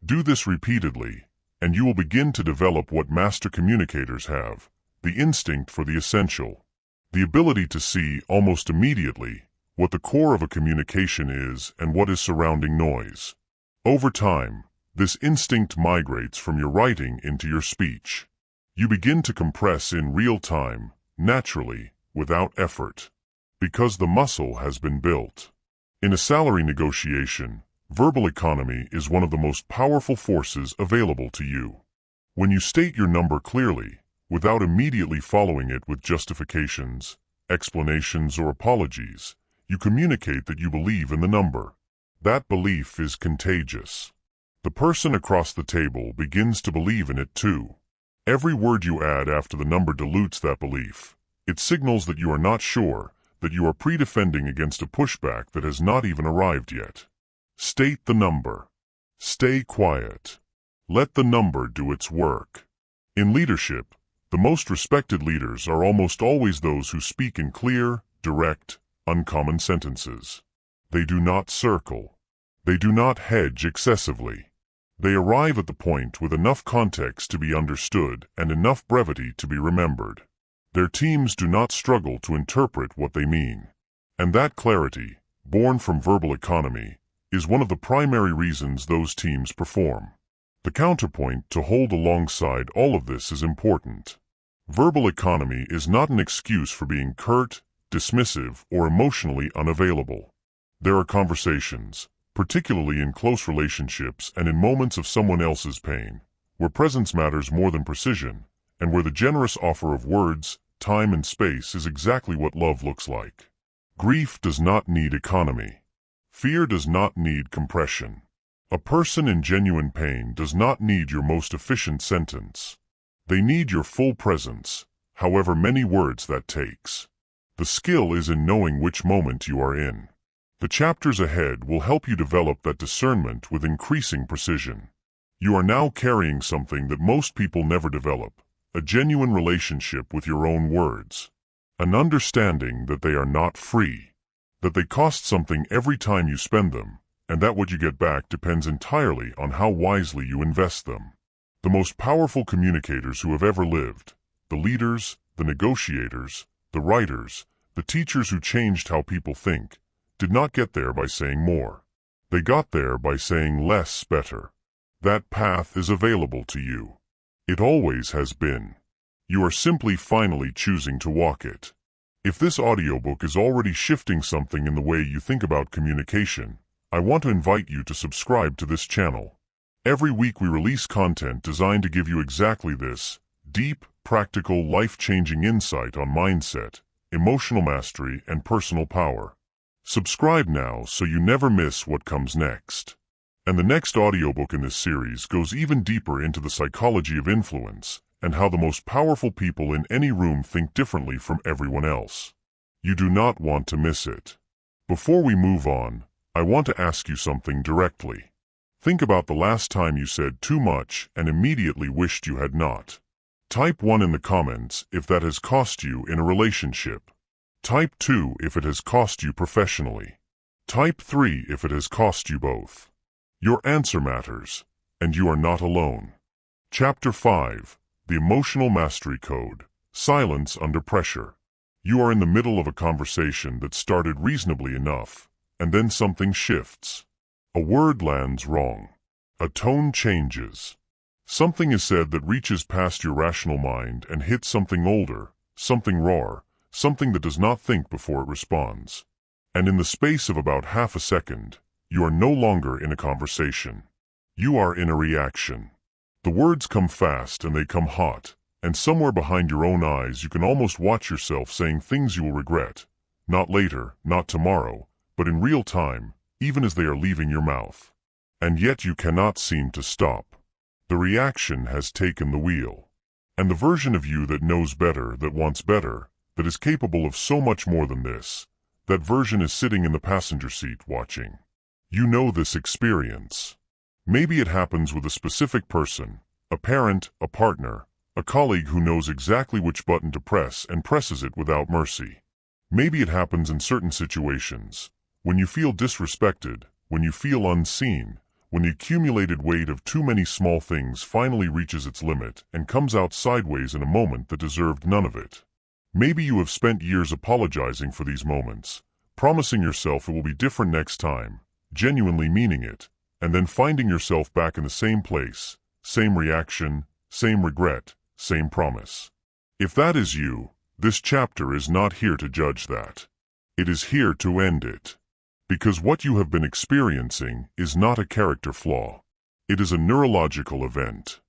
S1: Do this repeatedly, and you will begin to develop what master communicators have, the instinct for the essential. The ability to see, almost immediately, what the core of a communication is and what is surrounding noise. Over time, this instinct migrates from your writing into your speech. You begin to compress in real time, naturally, without effort. Because the muscle has been built. In a salary negotiation, verbal economy is one of the most powerful forces available to you. When you state your number clearly, without immediately following it with justifications, explanations, or apologies, you communicate that you believe in the number. That belief is contagious. The person across the table begins to believe in it too. Every word you add after the number dilutes that belief. It signals that you are not sure, that you are pre-defending against a pushback that has not even arrived yet. State the number. Stay quiet. Let the number do its work. In leadership, the most respected leaders are almost always those who speak in clear, direct, uncommon sentences. They do not circle. They do not hedge excessively. They arrive at the point with enough context to be understood and enough brevity to be remembered. Their teams do not struggle to interpret what they mean. And that clarity, born from verbal economy, is one of the primary reasons those teams perform. The counterpoint to hold alongside all of this is important. Verbal economy is not an excuse for being curt, dismissive, or emotionally unavailable. There are conversations, particularly in close relationships and in moments of someone else's pain, where presence matters more than precision, and where the generous offer of words, time, and space is exactly what love looks like. Grief does not need economy. Fear does not need compression. A person in genuine pain does not need your most efficient sentence. They need your full presence, however many words that takes. The skill is in knowing which moment you are in. The chapters ahead will help you develop that discernment with increasing precision. You are now carrying something that most people never develop, a genuine relationship with your own words. An understanding that they are not free, that they cost something every time you spend them, and that what you get back depends entirely on how wisely you invest them. The most powerful communicators who have ever lived, the leaders, the negotiators, the writers, the teachers who changed how people think, did not get there by saying more. They got there by saying less better. That path is available to you. It always has been. You are simply finally choosing to walk it. If this audiobook is already shifting something in the way you think about communication, I want to invite you to subscribe to this channel. Every week we release content designed to give you exactly this, deep, practical, life-changing insight on mindset, emotional mastery, and personal power. Subscribe now so you never miss what comes next. And the next audiobook in this series goes even deeper into the psychology of influence and how the most powerful people in any room think differently from everyone else. You do not want to miss it. Before we move on, I want to ask you something directly. Think about the last time you said too much and immediately wished you had not. Type 1 in the comments if that has cost you in a relationship. Type 2 if it has cost you professionally. Type 3 if it has cost you both. Your answer matters, and you are not alone. Chapter 5. The Emotional Mastery Code. Silence Under Pressure. You are in the middle of a conversation that started reasonably enough, and then something shifts. A word lands wrong. A tone changes. Something is said that reaches past your rational mind and hits something older, something raw, something that does not think before it responds. And in the space of about half a second, you are no longer in a conversation. You are in a reaction. The words come fast and they come hot, and somewhere behind your own eyes you can almost watch yourself saying things you will regret. Not later, not tomorrow, but in real time, even as they are leaving your mouth. And yet you cannot seem to stop. The reaction has taken the wheel. And the version of you that knows better, that wants better, that is capable of so much more than this, that version is sitting in the passenger seat watching. You know this experience. Maybe it happens with a specific person, a parent, a partner, a colleague who knows exactly which button to press and presses it without mercy. Maybe it happens in certain situations, when you feel disrespected, when you feel unseen, when the accumulated weight of too many small things finally reaches its limit and comes out sideways in a moment that deserved none of it. Maybe you have spent years apologizing for these moments, promising yourself it will be different next time, genuinely meaning it, and then finding yourself back in the same place, same reaction, same regret, same promise. If that is you, this chapter is not here to judge that. It is here to end it. Because what you have been experiencing is not a character flaw. It is a neurological event.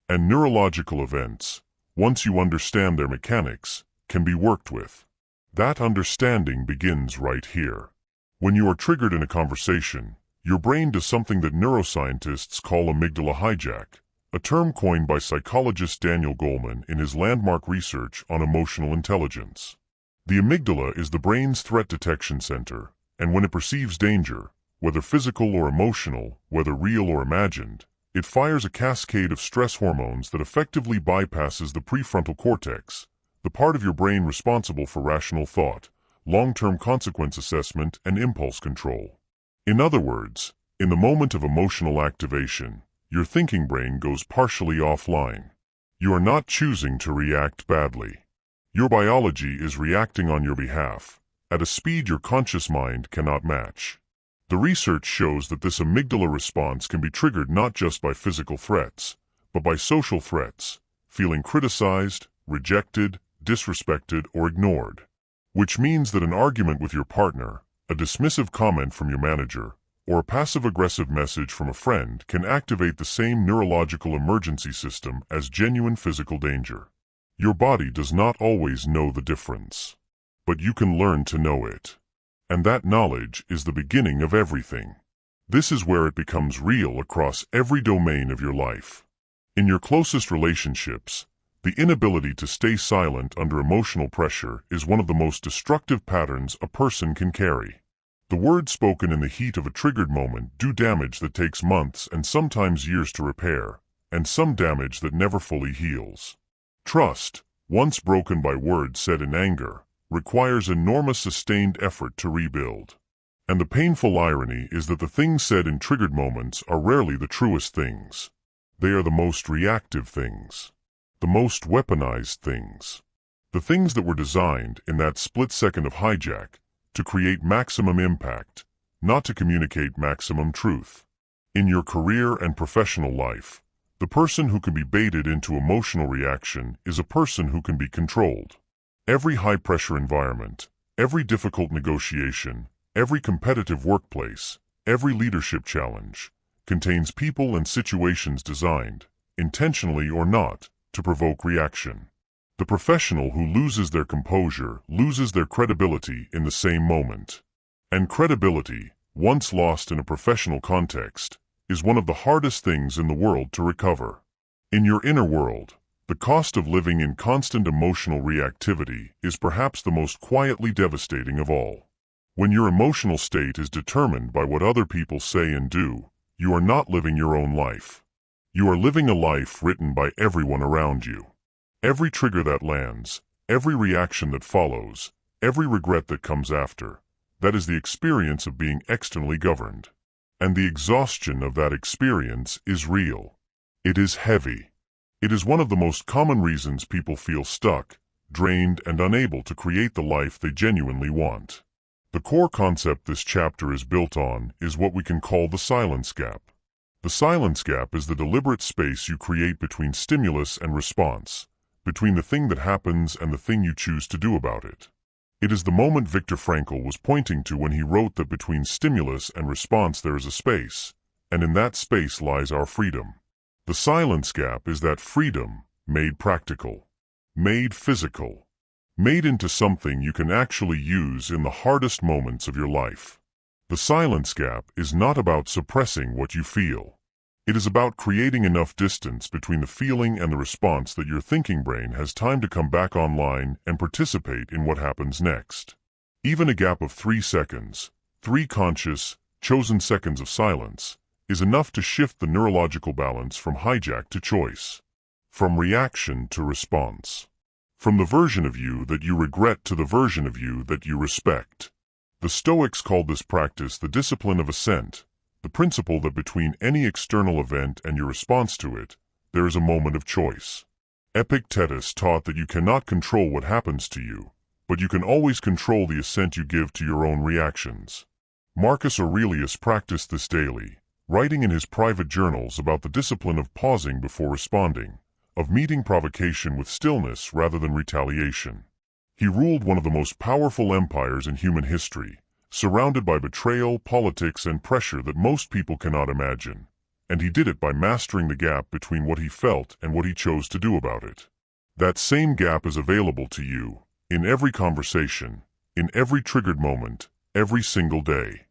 S1: And neurological events, once you understand their mechanics, can be worked with. That understanding begins right here. When you are triggered in a conversation, your brain does something that neuroscientists call amygdala hijack, a term coined by psychologist Daniel Goleman in his landmark research on emotional intelligence. The amygdala is the brain's threat detection center, and when it perceives danger, whether physical or emotional, whether real or imagined, it fires a cascade of stress hormones that effectively bypasses the prefrontal cortex, the part of your brain responsible for rational thought, long-term consequence assessment, and impulse control. In other words, in the moment of emotional activation, your thinking brain goes partially offline. You are not choosing to react badly. Your biology is reacting on your behalf, at a speed your conscious mind cannot match. The research shows that this amygdala response can be triggered not just by physical threats, but by social threats, feeling criticized, rejected, disrespected, or ignored. Which means that an argument with your partner, a dismissive comment from your manager, or a passive-aggressive message from a friend can activate the same neurological emergency system as genuine physical danger. Your body does not always know the difference, but you can learn to know it. And that knowledge is the beginning of everything. This is where it becomes real across every domain of your life. In your closest relationships, the inability to stay silent under emotional pressure is one of the most destructive patterns a person can carry. The words spoken in the heat of a triggered moment do damage that takes months and sometimes years to repair, and some damage that never fully heals. Trust, once broken by words said in anger, requires enormous sustained effort to rebuild. And the painful irony is that the things said in triggered moments are rarely the truest things. They are the most reactive things. The most weaponized things. The things that were designed, in that split second of hijack, to create maximum impact, not to communicate maximum truth. In your career and professional life, the person who can be baited into emotional reaction is a person who can be controlled. Every high-pressure environment, every difficult negotiation, every competitive workplace, every leadership challenge, contains people and situations designed, intentionally or not, to provoke reaction. The professional who loses their composure loses their credibility in the same moment. And credibility, once lost in a professional context, is one of the hardest things in the world to recover. In your inner world, the cost of living in constant emotional reactivity is perhaps the most quietly devastating of all. When your emotional state is determined by what other people say and do, you are not living your own life. You are living a life written by everyone around you. Every trigger that lands, every reaction that follows, every regret that comes after, that is the experience of being externally governed. And the exhaustion of that experience is real. It is heavy. It is one of the most common reasons people feel stuck, drained, and unable to create the life they genuinely want. The core concept this chapter is built on is what we can call the silence gap. The silence gap is the deliberate space you create between stimulus and response, between the thing that happens and the thing you choose to do about it. It is the moment Viktor Frankl was pointing to when he wrote that between stimulus and response there is a space, and in that space lies our freedom. The silence gap is that freedom, made practical, made physical, made into something you can actually use in the hardest moments of your life. The silence gap is not about suppressing what you feel. It is about creating enough distance between the feeling and the response that your thinking brain has time to come back online and participate in what happens next. Even a gap of 3 seconds, 3 conscious, chosen seconds of silence, is enough to shift the neurological balance from hijack to choice, from reaction to response, from the version of you that you regret to the version of you that you respect. The Stoics called this practice the discipline of assent, the principle that between any external event and your response to it, there is a moment of choice. Epictetus taught that you cannot control what happens to you, but you can always control the assent you give to your own reactions. Marcus Aurelius practiced this daily, writing in his private journals about the discipline of pausing before responding, of meeting provocation with stillness rather than retaliation. He ruled one of the most powerful empires in human history, surrounded by betrayal, politics, and pressure that most people cannot imagine, and he did it by mastering the gap between what he felt and what he chose to do about it. That same gap is available to you, in every conversation, in every triggered moment, every single day.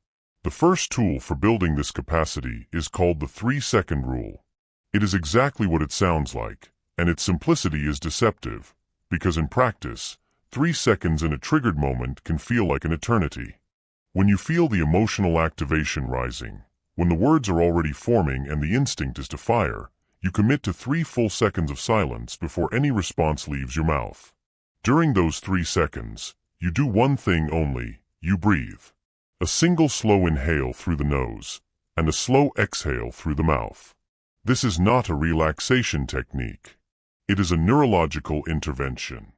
S1: The first tool for building this capacity is called the 3-second rule. It is exactly what it sounds like, and its simplicity is deceptive, because in practice, 3 seconds in a triggered moment can feel like an eternity. When you feel the emotional activation rising, when the words are already forming and the instinct is to fire, you commit to 3 full seconds of silence before any response leaves your mouth. During those 3 seconds, you do one thing only: you breathe. A single slow inhale through the nose, and a slow exhale through the mouth. This is not a relaxation technique. It is a neurological intervention.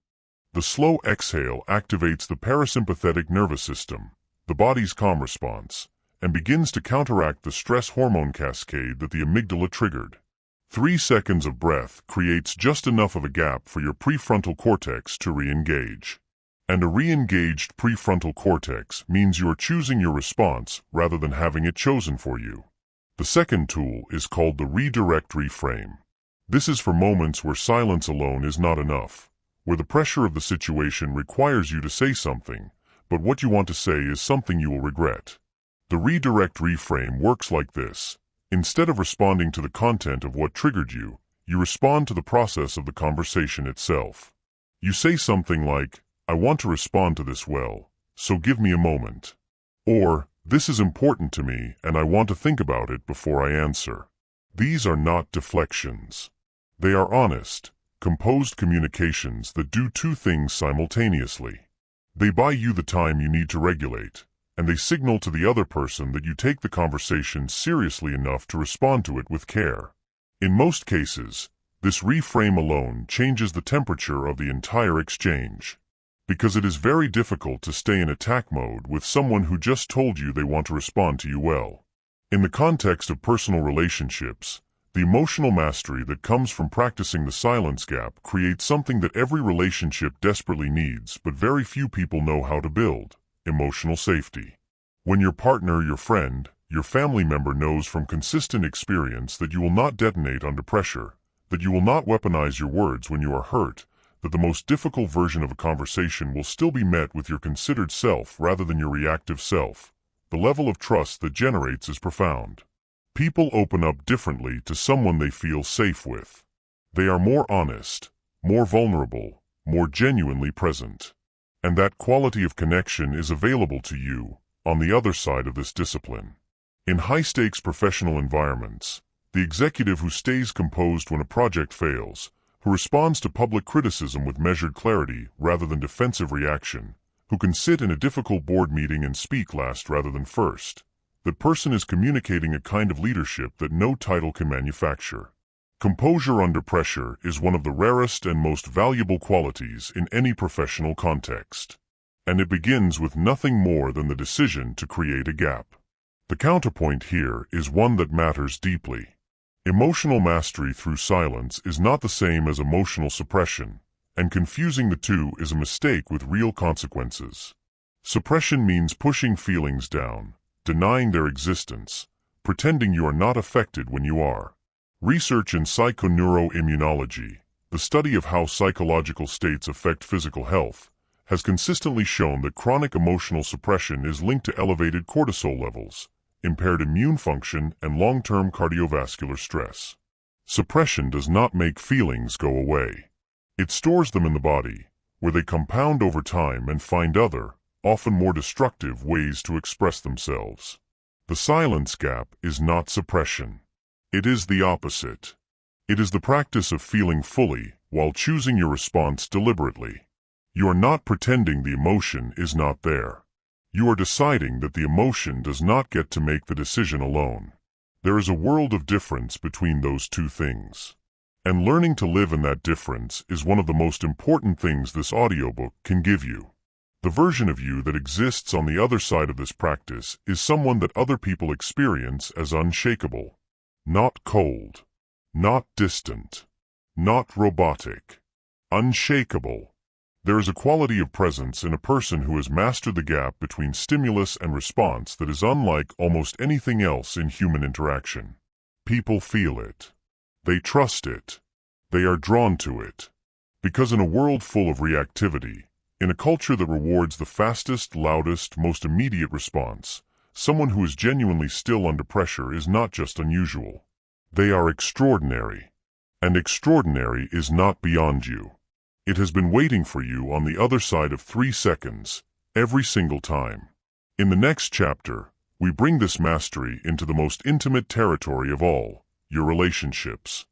S1: The slow exhale activates the parasympathetic nervous system, the body's calm response, and begins to counteract the stress hormone cascade that the amygdala triggered. 3 seconds of breath creates just enough of a gap for your prefrontal cortex to re-engage. And a re-engaged prefrontal cortex means you are choosing your response rather than having it chosen for you. The second tool is called the redirect reframe. This is for moments where silence alone is not enough, where the pressure of the situation requires you to say something, but what you want to say is something you will regret. The redirect reframe works like this. Instead of responding to the content of what triggered you, you respond to the process of the conversation itself. You say something like, "I want to respond to this well, so give me a moment." Or, "This is important to me and I want to think about it before I answer." These are not deflections. They are honest, composed communications that do 2 things simultaneously. They buy you the time you need to regulate, and they signal to the other person that you take the conversation seriously enough to respond to it with care. In most cases, this reframe alone changes the temperature of the entire exchange. Because it is very difficult to stay in attack mode with someone who just told you they want to respond to you well. In the context of personal relationships, the emotional mastery that comes from practicing the silence gap creates something that every relationship desperately needs but very few people know how to build: emotional safety. When your partner, your friend, your family member knows from consistent experience that you will not detonate under pressure, that you will not weaponize your words when you are hurt, that the most difficult version of a conversation will still be met with your considered self rather than your reactive self, the level of trust that generates is profound. People open up differently to someone they feel safe with. They are more honest, more vulnerable, more genuinely present. And that quality of connection is available to you on the other side of this discipline. In high-stakes professional environments, the executive who stays composed when a project fails, who responds to public criticism with measured clarity rather than defensive reaction, who can sit in a difficult board meeting and speak last rather than first, that person is communicating a kind of leadership that no title can manufacture. Composure under pressure is one of the rarest and most valuable qualities in any professional context. And it begins with nothing more than the decision to create a gap. The counterpoint here is one that matters deeply. Emotional mastery through silence is not the same as emotional suppression, and confusing the two is a mistake with real consequences. Suppression means pushing feelings down, denying their existence, pretending you are not affected when you are. Research in psychoneuroimmunology, the study of how psychological states affect physical health, has consistently shown that chronic emotional suppression is linked to elevated cortisol levels, impaired immune function, and long-term cardiovascular stress. Suppression does not make feelings go away. It stores them in the body, where they compound over time and find other, often more destructive ways to express themselves. The silence gap is not suppression. It is the opposite. It is the practice of feeling fully while choosing your response deliberately. You are not pretending the emotion is not there. You are deciding that the emotion does not get to make the decision alone. There is a world of difference between those two things. And learning to live in that difference is one of the most important things this audiobook can give you. The version of you that exists on the other side of this practice is someone that other people experience as unshakable. Not cold. Not distant. Not robotic. Unshakable. There is a quality of presence in a person who has mastered the gap between stimulus and response that is unlike almost anything else in human interaction. People feel it. They trust it. They are drawn to it. Because in a world full of reactivity, in a culture that rewards the fastest, loudest, most immediate response, someone who is genuinely still under pressure is not just unusual. They are extraordinary. And extraordinary is not beyond you. It has been waiting for you on the other side of 3 seconds, every single time. In the next chapter, we bring this mastery into the most intimate territory of all, your relationships.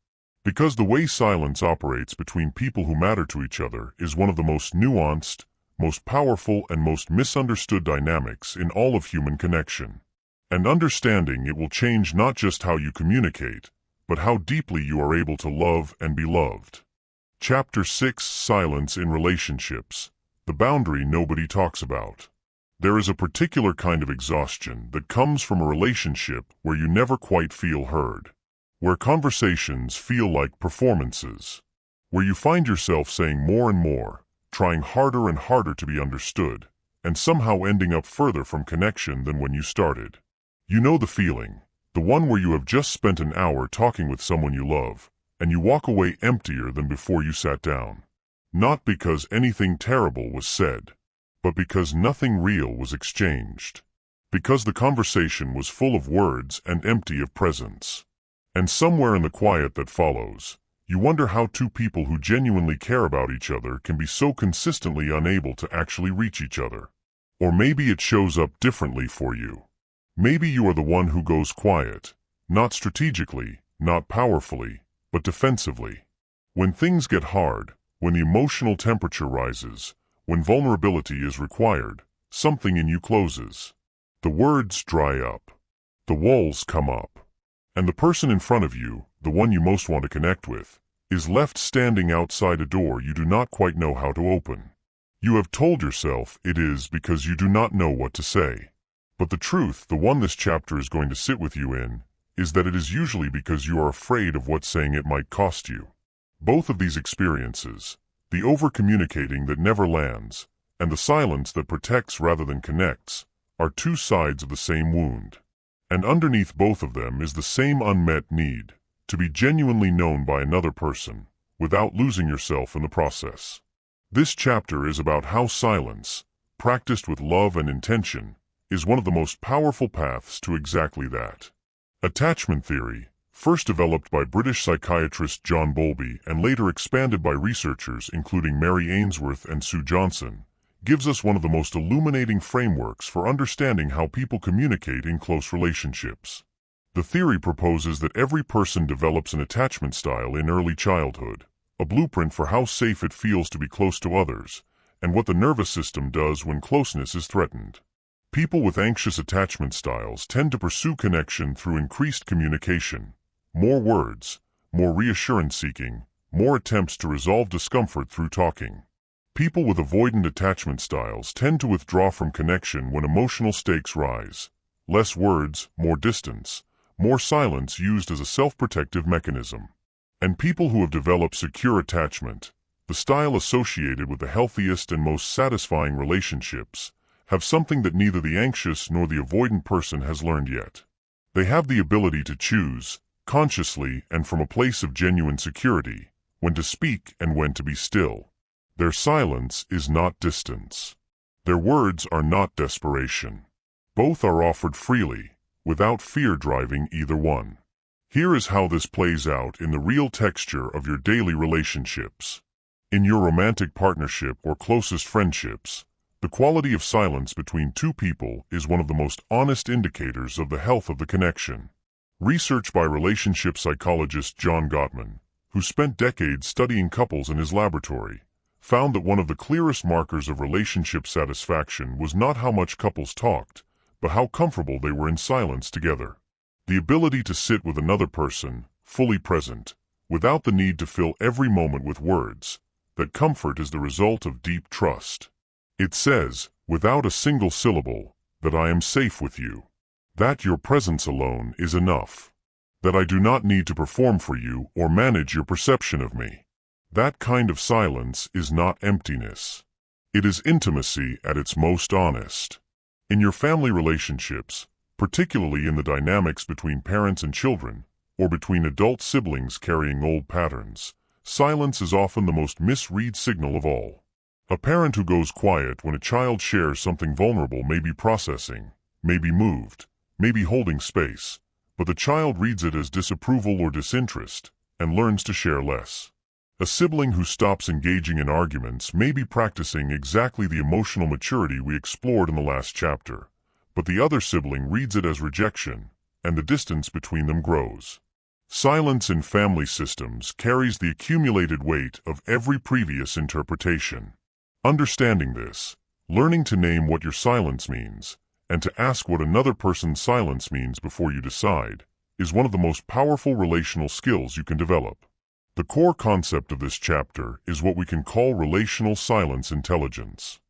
S1: Because the way silence operates between people who matter to each other is one of the most nuanced, most powerful, and most misunderstood dynamics in all of human connection. And understanding it will change not just how you communicate, but how deeply you are able to love and be loved. Chapter 6: Silence in Relationships, the boundary nobody talks about. There is a particular kind of exhaustion that comes from a relationship where you never quite feel heard, where conversations feel like performances, where you find yourself saying more and more, trying harder and harder to be understood, and somehow ending up further from connection than when you started. You know the feeling, the one where you have just spent an hour talking with someone you love, and you walk away emptier than before you sat down. Not because anything terrible was said, but because nothing real was exchanged. Because the conversation was full of words and empty of presence. And somewhere in the quiet that follows, you wonder how two people who genuinely care about each other can be so consistently unable to actually reach each other. Or maybe it shows up differently for you. Maybe you are the one who goes quiet, not strategically, not powerfully, but defensively. When things get hard, when the emotional temperature rises, when vulnerability is required, something in you closes. The words dry up. The walls come up. And the person in front of you, the one you most want to connect with, is left standing outside a door you do not quite know how to open. You have told yourself it is because you do not know what to say. But the truth, the one this chapter is going to sit with you in, is that it is usually because you are afraid of what saying it might cost you. Both of these experiences, the over-communicating that never lands, and the silence that protects rather than connects, are two sides of the same wound. And underneath both of them is the same unmet need, to be genuinely known by another person, without losing yourself in the process. This chapter is about how silence, practiced with love and intention, is one of the most powerful paths to exactly that. Attachment theory, first developed by British psychiatrist John Bowlby and later expanded by researchers including Mary Ainsworth and Sue Johnson, gives us one of the most illuminating frameworks for understanding how people communicate in close relationships. The theory proposes that every person develops an attachment style in early childhood, a blueprint for how safe it feels to be close to others, and what the nervous system does when closeness is threatened. People with anxious attachment styles tend to pursue connection through increased communication, more words, more reassurance seeking, more attempts to resolve discomfort through talking. People with avoidant attachment styles tend to withdraw from connection when emotional stakes rise. Less words, more distance, more silence used as a self-protective mechanism. And people who have developed secure attachment, the style associated with the healthiest and most satisfying relationships, have something that neither the anxious nor the avoidant person has learned yet. They have the ability to choose, consciously and from a place of genuine security, when to speak and when to be still. Their silence is not distance. Their words are not desperation. Both are offered freely, without fear driving either one. Here is how this plays out in the real texture of your daily relationships. In your romantic partnership or closest friendships, the quality of silence between two people is one of the most honest indicators of the health of the connection. Research by relationship psychologist John Gottman, who spent decades studying couples in his laboratory, found that one of the clearest markers of relationship satisfaction was not how much couples talked, but how comfortable they were in silence together. The ability to sit with another person, fully present, without the need to fill every moment with words. That comfort is the result of deep trust. It says, without a single syllable, that I am safe with you. That your presence alone is enough. That I do not need to perform for you or manage your perception of me. That kind of silence is not emptiness. It is intimacy at its most honest. In your family relationships, particularly in the dynamics between parents and children, or between adult siblings carrying old patterns, silence is often the most misread signal of all. A parent who goes quiet when a child shares something vulnerable may be processing, may be moved, may be holding space, but the child reads it as disapproval or disinterest, and learns to share less. A sibling who stops engaging in arguments may be practicing exactly the emotional maturity we explored in the last chapter, but the other sibling reads it as rejection, and the distance between them grows. Silence in family systems carries the accumulated weight of every previous interpretation. Understanding this, learning to name what your silence means, and to ask what another person's silence means before you decide, is one of the most powerful relational skills you can develop. The core concept of this chapter is what we can call relational silence intelligence.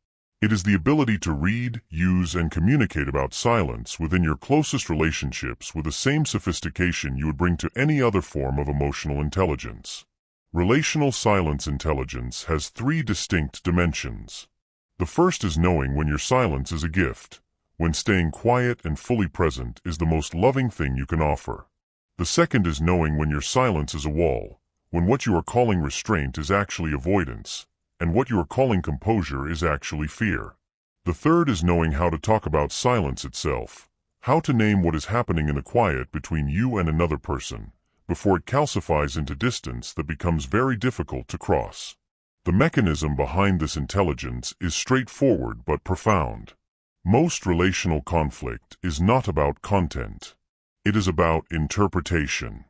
S1: It is the ability to read, use, and communicate about silence within your closest relationships with the same sophistication you would bring to any other form of emotional intelligence. Relational silence intelligence has three distinct dimensions. The first is knowing when your silence is a gift, when staying quiet and fully present is the most loving thing you can offer. The second is knowing when your silence is a wall, when what you are calling restraint is actually avoidance, and what you are calling composure is actually fear. The third is knowing how to talk about silence itself, how to name what is happening in the quiet between you and another person, before it calcifies into distance that becomes very difficult to cross. The mechanism behind this intelligence is straightforward but profound. Most relational conflict is not about content. It is about interpretation.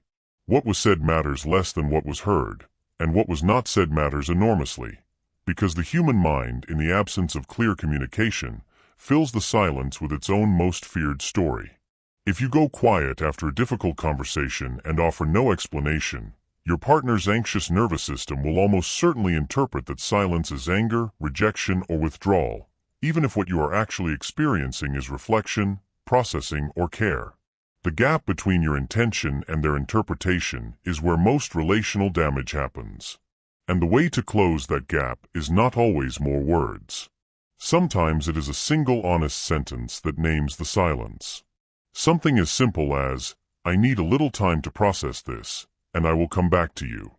S1: What was said matters less than what was heard, and what was not said matters enormously, because the human mind, in the absence of clear communication, fills the silence with its own most feared story. If you go quiet after a difficult conversation and offer no explanation, your partner's anxious nervous system will almost certainly interpret that silence as anger, rejection, or withdrawal, even if what you are actually experiencing is reflection, processing, or care. The gap between your intention and their interpretation is where most relational damage happens. And the way to close that gap is not always more words. Sometimes it is a single honest sentence that names the silence. Something as simple as, "I need a little time to process this, and I will come back to you."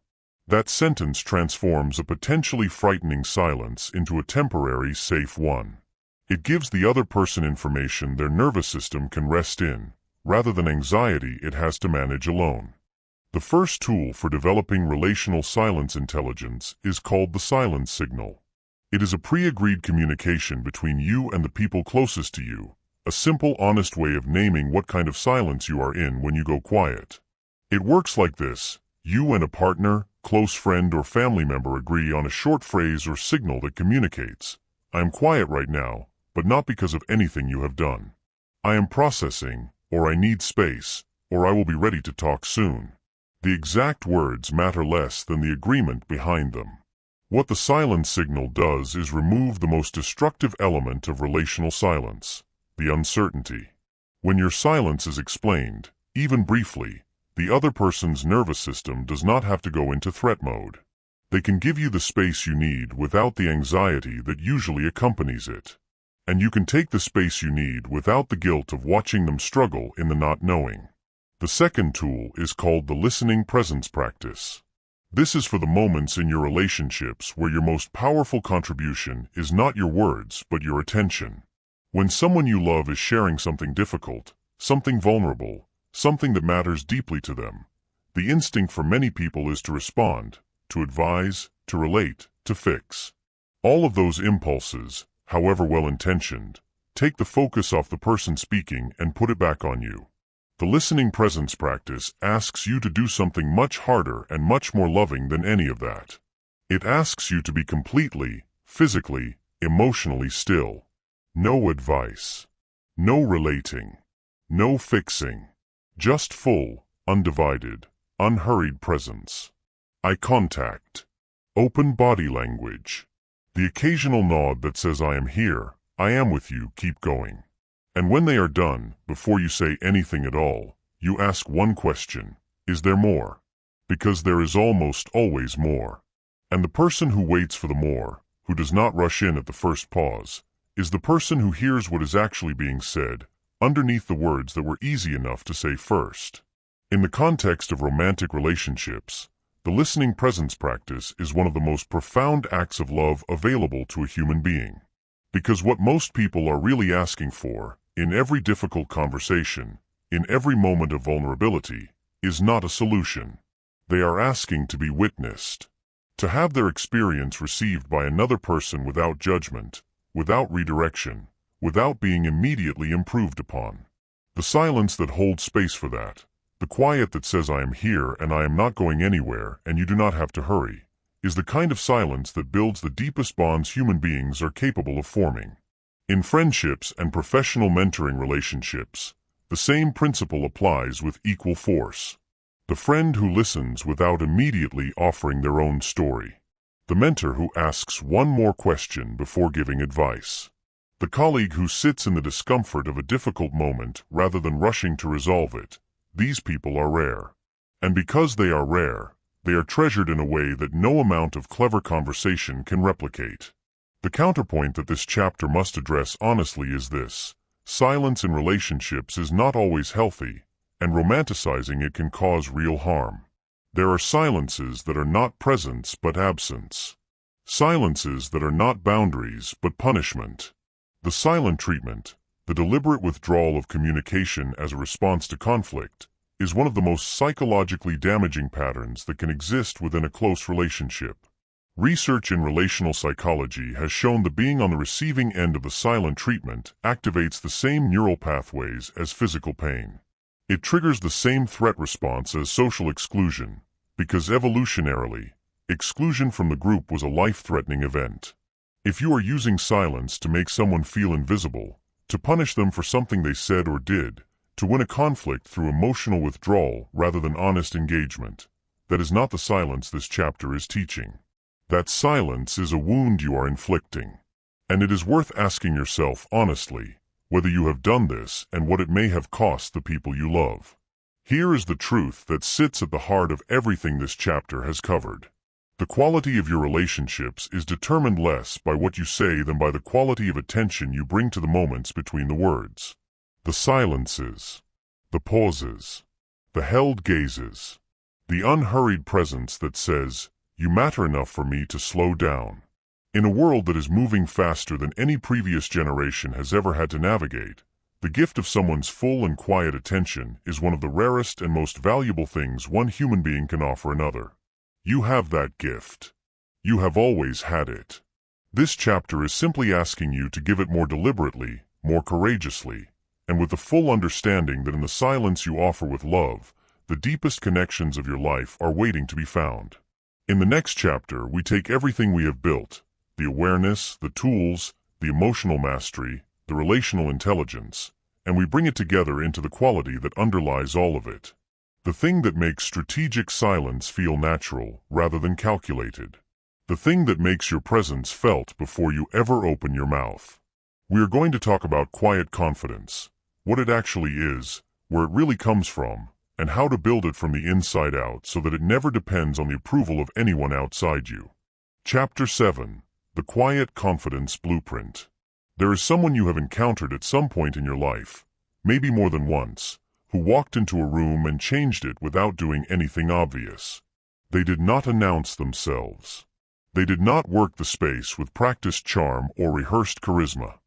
S1: That sentence transforms a potentially frightening silence into a temporary, safe one. It gives the other person information their nervous system can rest in, rather than anxiety it has to manage alone. The first tool for developing relational silence intelligence is called the silence signal. It is a pre-agreed communication between you and the people closest to you, a simple, honest way of naming what kind of silence you are in when you go quiet. It works like this: you and a partner, close friend, or family member agree on a short phrase or signal that communicates, "I am quiet right now, but not because of anything you have done. I am processing," or "I need space," or "I will be ready to talk soon." The exact words matter less than the agreement behind them. What the silence signal does is remove the most destructive element of relational silence, the uncertainty. When your silence is explained, even briefly, the other person's nervous system does not have to go into threat mode. They can give you the space you need without the anxiety that usually accompanies it. And you can take the space you need without the guilt of watching them struggle in the not knowing. The second tool is called the listening presence practice. This is for the moments in your relationships where your most powerful contribution is not your words but your attention. When someone you love is sharing something difficult, something vulnerable, something that matters deeply to them, the instinct for many people is to respond, to advise, to relate, to fix. All of those impulses, however well-intentioned, take the focus off the person speaking and put it back on you. The listening presence practice asks you to do something much harder and much more loving than any of that. It asks you to be completely, physically, emotionally still. No advice. No relating. No fixing. Just full, undivided, unhurried presence. Eye contact. Open body language. The occasional nod that says, "I am here, I am with you, keep going." And when they are done, before you say anything at all, you ask one question: is there more? Because there is almost always more. And the person who waits for the more, who does not rush in at the first pause, is the person who hears what is actually being said, underneath the words that were easy enough to say first. In the context of romantic relationships, the listening presence practice is one of the most profound acts of love available to a human being. Because what most people are really asking for, in every difficult conversation, in every moment of vulnerability, is not a solution. They are asking to be witnessed. To have their experience received by another person without judgment, without redirection, without being immediately improved upon. The silence that holds space for that, the quiet that says, "I am here and I am not going anywhere and you do not have to hurry," is the kind of silence that builds the deepest bonds human beings are capable of forming. In friendships and professional mentoring relationships, the same principle applies with equal force. The friend who listens without immediately offering their own story. The mentor who asks one more question before giving advice. The colleague who sits in the discomfort of a difficult moment rather than rushing to resolve it. These people are rare. And because they are rare, they are treasured in a way that no amount of clever conversation can replicate. The counterpoint that this chapter must address honestly is this: silence in relationships is not always healthy, and romanticizing it can cause real harm. There are silences that are not presence but absence. Silences that are not boundaries but punishment. The silent treatment, the deliberate withdrawal of communication as a response to conflict, is one of the most psychologically damaging patterns that can exist within a close relationship. Research in relational psychology has shown that being on the receiving end of the silent treatment activates the same neural pathways as physical pain. It triggers the same threat response as social exclusion, because evolutionarily, exclusion from the group was a life-threatening event. If you are using silence to make someone feel invisible, to punish them for something they said or did, to win a conflict through emotional withdrawal rather than honest engagement. That is not the silence this chapter is teaching. That silence is a wound you are inflicting. And it is worth asking yourself honestly whether you have done this and what it may have cost the people you love. Here is the truth that sits at the heart of everything this chapter has covered. The quality of your relationships is determined less by what you say than by the quality of attention you bring to the moments between the words. The silences, the pauses, the held gazes, the unhurried presence that says, "You matter enough for me to slow down." In a world that is moving faster than any previous generation has ever had to navigate, the gift of someone's full and quiet attention is one of the rarest and most valuable things one human being can offer another. You have that gift. You have always had it. This chapter is simply asking you to give it more deliberately, more courageously, and with the full understanding that in the silence you offer with love, the deepest connections of your life are waiting to be found. In the next chapter, we take everything we have built, the awareness, the tools, the emotional mastery, the relational intelligence, and we bring it together into the quality that underlies all of it. The thing that makes strategic silence feel natural rather than calculated. The thing that makes your presence felt before you ever open your mouth. We are going to talk about quiet confidence, what it actually is, where it really comes from, and how to build it from the inside out so that it never depends on the approval of anyone outside you. Chapter 7. The Quiet Confidence Blueprint. There is someone you have encountered at some point in your life, maybe more than once, who walked into a room and changed it without doing anything obvious. They did not announce themselves. They did not work the space with practiced charm or rehearsed charisma.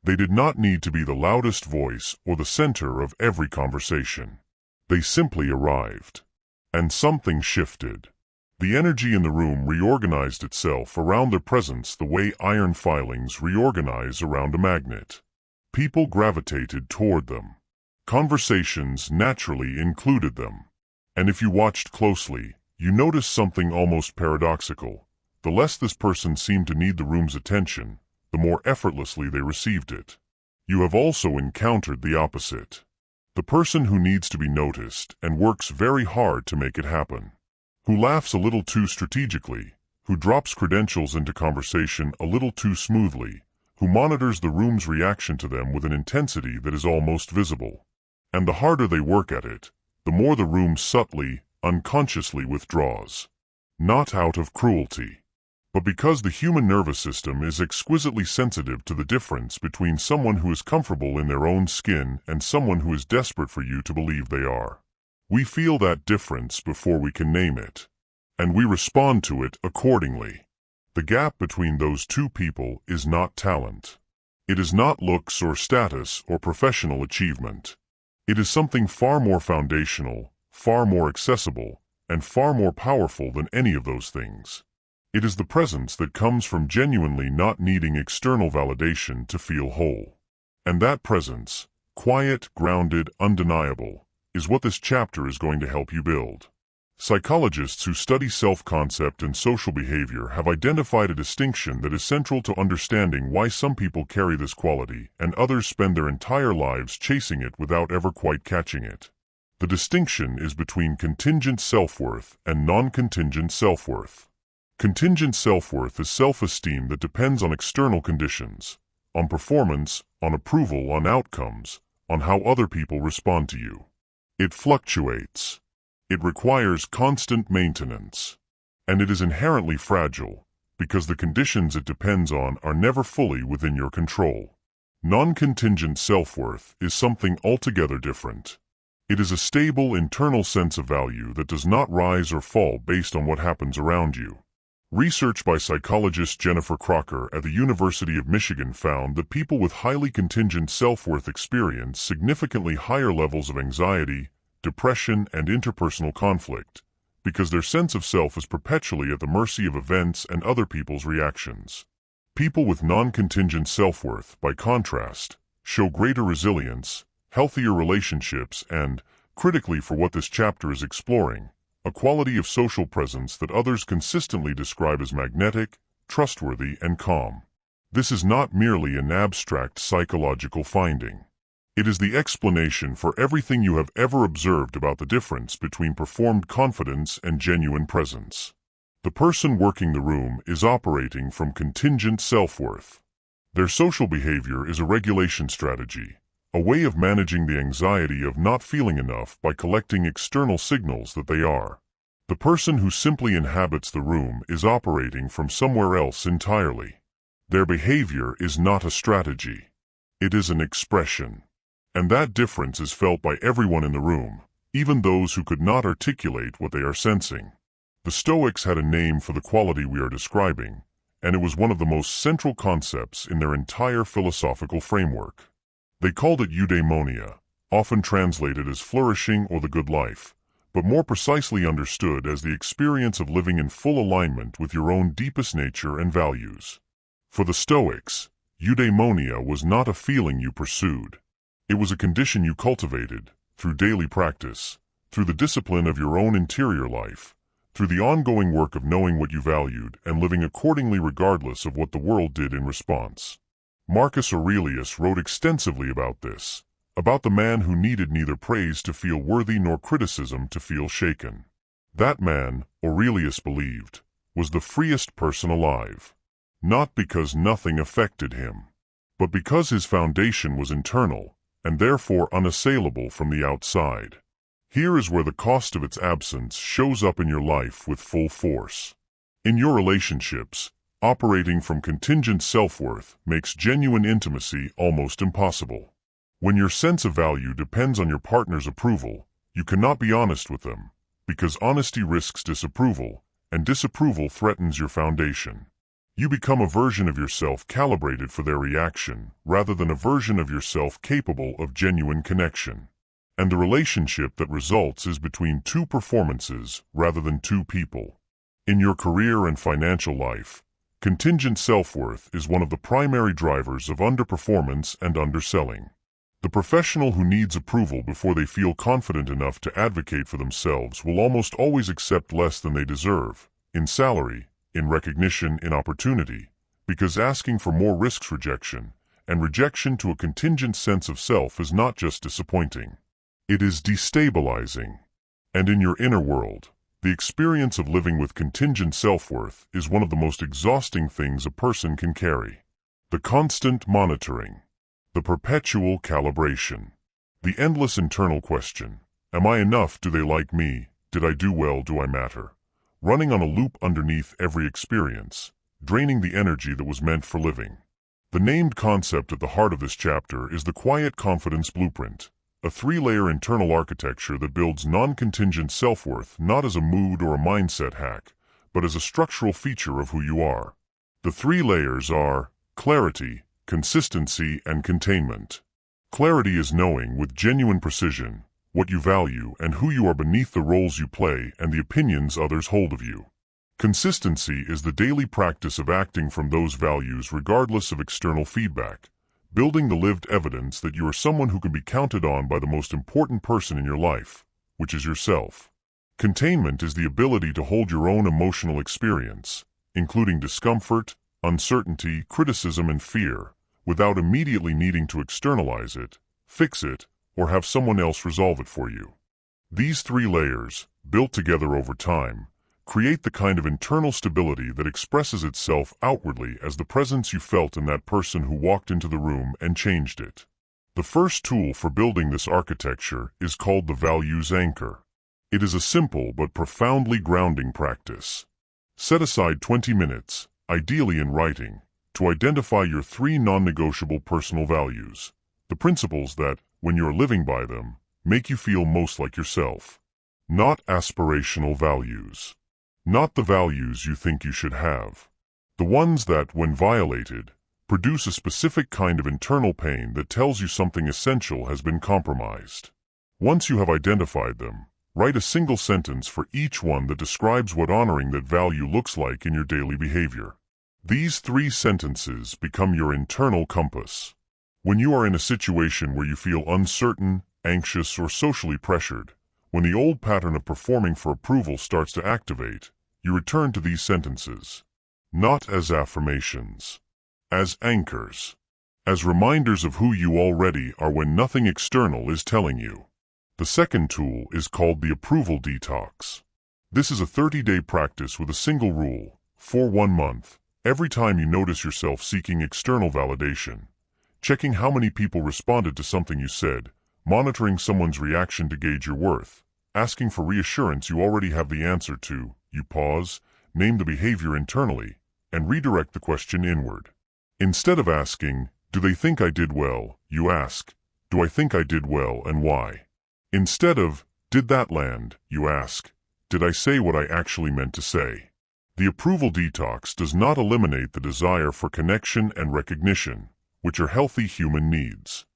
S1: They did not need to be the loudest voice or the center of every conversation. They simply arrived. And something shifted. The energy in the room reorganized itself around their presence the way iron filings reorganize around a magnet. People gravitated toward them. Conversations naturally included them. And if you watched closely, you noticed something almost paradoxical. The less this person seemed to need the room's attention, the more effortlessly they received it. You have also encountered the opposite. The person who needs to be noticed and works very hard to make it happen. Who laughs a little too strategically, who drops credentials into conversation a little too smoothly, who monitors the room's reaction to them with an intensity that is almost visible. And the harder they work at it, the more the room subtly, unconsciously withdraws. Not out of cruelty, but because the human nervous system is exquisitely sensitive to the difference between someone who is comfortable in their own skin and someone who is desperate for you to believe they are. We feel that difference before we can name it, and we respond to it accordingly. The gap between those two people is not talent. It is not looks or status or professional achievement. It is something far more foundational, far more accessible, and far more powerful than any of those things. It is the presence that comes from genuinely not needing external validation to feel whole. And that presence, quiet, grounded, undeniable, is what this chapter is going to help you build. Psychologists who study self-concept and social behavior have identified a distinction that is central to understanding why some people carry this quality and others spend their entire lives chasing it without ever quite catching it. The distinction is between contingent self-worth and non-contingent self-worth. Contingent self-worth is self-esteem that depends on external conditions, on performance, on approval, on outcomes, on how other people respond to you. It fluctuates. It requires constant maintenance. And it is inherently fragile, because the conditions it depends on are never fully within your control. Non-contingent self-worth is something altogether different. It is a stable internal sense of value that does not rise or fall based on what happens around you. Research by psychologist Jennifer Crocker at the University of Michigan found that people with highly contingent self-worth experience significantly higher levels of anxiety, depression, and interpersonal conflict, because their sense of self is perpetually at the mercy of events and other people's reactions. People with non-contingent self-worth, by contrast, show greater resilience, healthier relationships, and, critically for what this chapter is exploring, a quality of social presence that others consistently describe as magnetic, trustworthy, and calm. This is not merely an abstract psychological finding. It is the explanation for everything you have ever observed about the difference between performed confidence and genuine presence. The person working the room is operating from contingent self-worth. Their social behavior is a regulation strategy, a way of managing the anxiety of not feeling enough by collecting external signals that they are. The person who simply inhabits the room is operating from somewhere else entirely. Their behavior is not a strategy. It is an expression. And that difference is felt by everyone in the room, even those who could not articulate what they are sensing. The Stoics had a name for the quality we are describing, and it was one of the most central concepts in their entire philosophical framework. They called it eudaimonia, often translated as flourishing or the good life, but more precisely understood as the experience of living in full alignment with your own deepest nature and values. For the Stoics, eudaimonia was not a feeling you pursued. It was a condition you cultivated, through daily practice, through the discipline of your own interior life, through the ongoing work of knowing what you valued and living accordingly regardless of what the world did in response. Marcus Aurelius wrote extensively about this, about the man who needed neither praise to feel worthy nor criticism to feel shaken. That man, Aurelius believed, was the freest person alive. Not because nothing affected him, but because his foundation was internal, and therefore unassailable from the outside. Here is where the cost of its absence shows up in your life with full force. In your relationships, operating from contingent self-worth makes genuine intimacy almost impossible. When your sense of value depends on your partner's approval, you cannot be honest with them, because honesty risks disapproval, and disapproval threatens your foundation. You become a version of yourself calibrated for their reaction, rather than a version of yourself capable of genuine connection. And the relationship that results is between two performances rather than two people. In your career and financial life, contingent self-worth is one of the primary drivers of underperformance and underselling. The professional who needs approval before they feel confident enough to advocate for themselves will almost always accept less than they deserve, in salary, in recognition, in opportunity, because asking for more risks rejection, and rejection to a contingent sense of self is not just disappointing. It is destabilizing. And in your inner world, the experience of living with contingent self-worth is one of the most exhausting things a person can carry. The constant monitoring, the perpetual calibration, the endless internal question, am I enough? Do they like me? Did I do well? Do I matter? Running on a loop underneath every experience, draining the energy that was meant for living. The named concept at the heart of this chapter is the quiet confidence blueprint, a three-layer internal architecture that builds non-contingent self-worth not as a mood or a mindset hack, but as a structural feature of who you are. The three layers are clarity, consistency, and containment. Clarity is knowing with genuine precision what you value and who you are beneath the roles you play and the opinions others hold of you. Consistency is the daily practice of acting from those values regardless of external feedback, building the lived evidence that you are someone who can be counted on by the most important person in your life, which is yourself. Containment is the ability to hold your own emotional experience, including discomfort, uncertainty, criticism, and fear, without immediately needing to externalize it, fix it, or have someone else resolve it for you. These three layers, built together over time, create the kind of internal stability that expresses itself outwardly as the presence you felt in that person who walked into the room and changed it. The first tool for building this architecture is called the values anchor. It is a simple but profoundly grounding practice. Set aside 20 minutes, ideally in writing, to identify your three non-negotiable personal values, the principles that, when you are living by them, make you feel most like yourself. Not aspirational values. Not the values you think you should have. The ones that, when violated, produce a specific kind of internal pain that tells you something essential has been compromised. Once you have identified them, write a single sentence for each one that describes what honoring that value looks like in your daily behavior. These three sentences become your internal compass. When you are in a situation where you feel uncertain, anxious, or socially pressured, when the old pattern of performing for approval starts to activate, you return to these sentences. Not as affirmations. As anchors. as reminders of who you already are when nothing external is telling you. The second tool is called the approval detox. This is a 30-day practice with a single rule. For 1 month, every time you notice yourself seeking external validation, checking how many people responded to something you said, monitoring someone's reaction to gauge your worth, asking for reassurance you already have the answer to, you pause, name the behavior internally, and redirect the question inward. Instead of asking, do they think I did well, you ask, do I think I did well and why? Instead of, did that land, you ask, did I say what I actually meant to say? The approval detox does not eliminate the desire for connection and recognition, which are healthy human needs.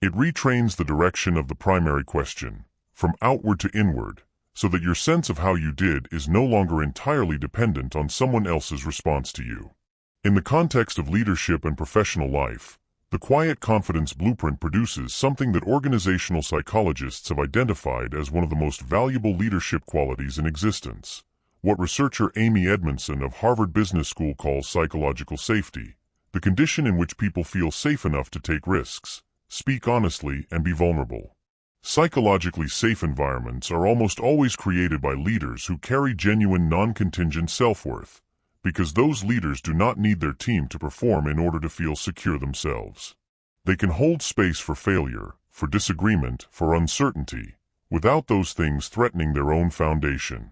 S1: It retrains the direction of the primary question, from outward to inward, so that your sense of how you did is no longer entirely dependent on someone else's response to you. In the context of leadership and professional life, the quiet confidence blueprint produces something that organizational psychologists have identified as one of the most valuable leadership qualities in existence, what researcher Amy Edmondson of Harvard Business School calls psychological safety, the condition in which people feel safe enough to take risks, speak honestly, and be vulnerable. Psychologically safe environments are almost always created by leaders who carry genuine non-contingent self-worth, because those leaders do not need their team to perform in order to feel secure themselves. They can hold space for failure, for disagreement, for uncertainty, without those things threatening their own foundation.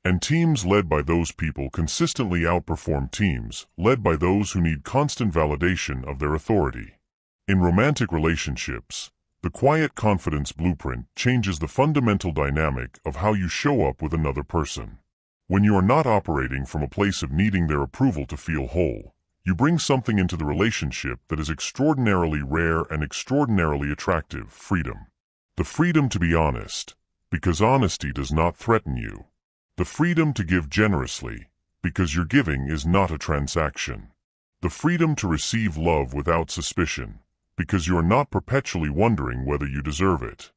S1: And teams led by those people consistently outperform teams led by those who need constant validation of their authority. In romantic relationships, the quiet confidence blueprint changes the fundamental dynamic of how you show up with another person. When you are not operating from a place of needing their approval to feel whole, you bring something into the relationship that is extraordinarily rare and extraordinarily attractive: freedom. The freedom to be honest, because honesty does not threaten you. The freedom to give generously, because your giving is not a transaction. The freedom to receive love without suspicion, because you are not perpetually wondering whether you deserve it.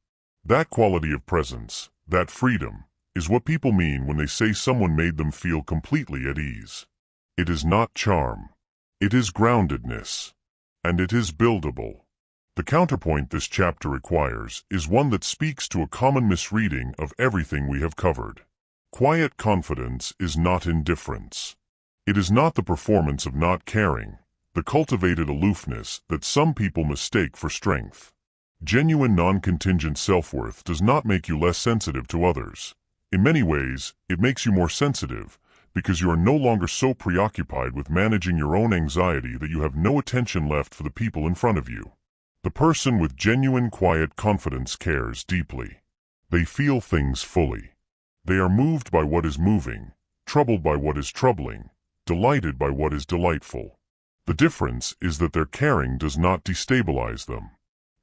S1: That quality of presence, that freedom, is what people mean when they say someone made them feel completely at ease. It is not charm. It is groundedness. And it is buildable. The counterpoint this chapter requires is one that speaks to a common misreading of everything we have covered. Quiet confidence is not indifference. It is not the performance of not caring, the cultivated aloofness that some people mistake for strength. Genuine non-contingent self-worth does not make you less sensitive to others. In many ways, it makes you more sensitive, because you are no longer so preoccupied with managing your own anxiety that you have no attention left for the people in front of you. The person with genuine quiet confidence cares deeply. They feel things fully. They are moved by what is moving, troubled by what is troubling, delighted by what is delightful. The difference is that their caring does not destabilize them.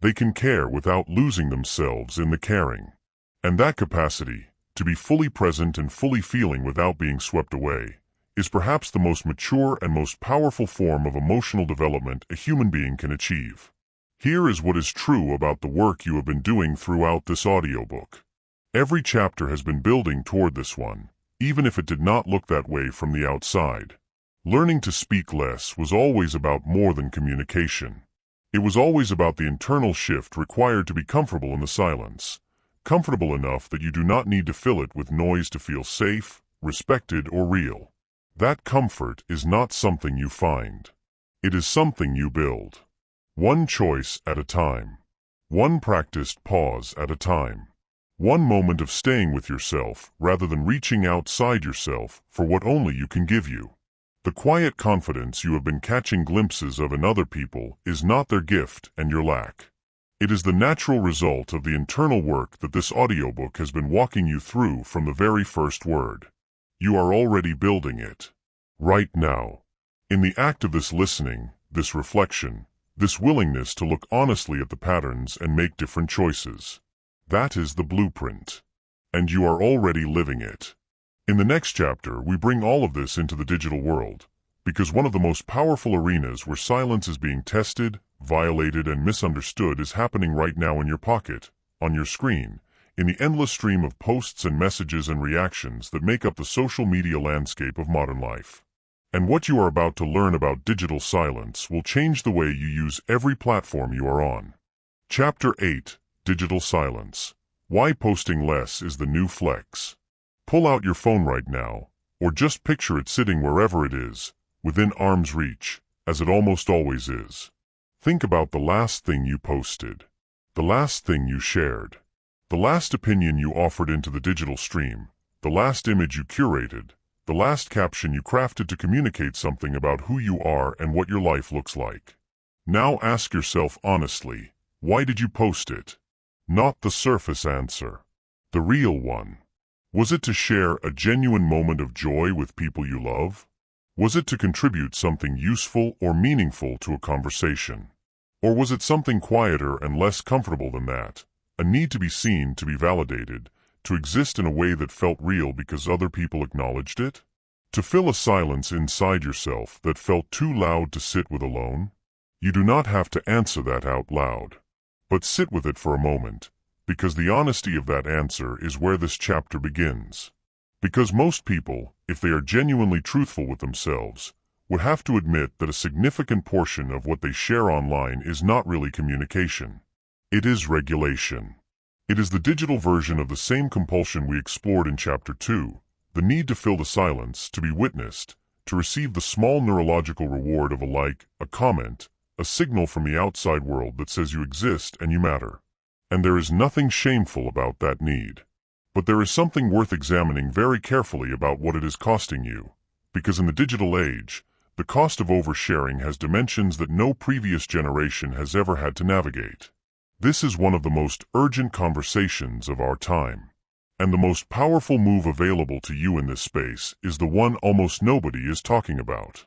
S1: They can care without losing themselves in the caring. And that capacity, to be fully present and fully feeling without being swept away, is perhaps the most mature and most powerful form of emotional development a human being can achieve. Here is what is true about the work you have been doing throughout this audiobook. Every chapter has been building toward this one, even if it did not look that way from the outside. Learning to speak less was always about more than communication. It was always about the internal shift required to be comfortable in the silence. Comfortable enough that you do not need to fill it with noise to feel safe, respected, or real. That comfort is not something you find. It is something you build. One choice at a time. One practiced pause at a time. One moment of staying with yourself rather than reaching outside yourself for what only you can give you. The quiet confidence you have been catching glimpses of in other people is not their gift and your lack. It is the natural result of the internal work that this audiobook has been walking you through from the very first word. You are already building it. Right now. In the act of this listening, this reflection, this willingness to look honestly at the patterns and make different choices. That is the blueprint. And you are already living it. In the next chapter, we bring all of this into the digital world, because one of the most powerful arenas where silence is being tested, violated, and misunderstood is happening right now in your pocket, on your screen, in the endless stream of posts and messages and reactions that make up the social media landscape of modern life. And what you are about to learn about digital silence will change the way you use every platform you are on. Chapter 8: Digital Silence. Why posting less is the new flex. Pull out your phone right now, or just picture it sitting wherever it is, within arm's reach, as it almost always is. Think about the last thing you posted, the last thing you shared, the last opinion you offered into the digital stream, the last image you curated, the last caption you crafted to communicate something about who you are and what your life looks like. Now ask yourself honestly, why did you post it? Not the surface answer, the real one. Was it to share a genuine moment of joy with people you love? Was it to contribute something useful or meaningful to a conversation? Or was it something quieter and less comfortable than that? A need to be seen, to be validated, to exist in a way that felt real because other people acknowledged it? To fill a silence inside yourself that felt too loud to sit with alone? You do not have to answer that out loud. But sit with it for a moment, because the honesty of that answer is where this chapter begins. Because most people, if they are genuinely truthful with themselves, would have to admit that a significant portion of what they share online is not really communication. It is regulation. It is the digital version of the same compulsion we explored in Chapter 2, the need to fill the silence, to be witnessed, to receive the small neurological reward of a like, a comment, a signal from the outside world that says you exist and you matter. And there is nothing shameful about that need. But there is something worth examining very carefully about what it is costing you, because in the digital age, the cost of oversharing has dimensions that no previous generation has ever had to navigate. This is one of the most urgent conversations of our time. And the most powerful move available to you in this space is the one almost nobody is talking about.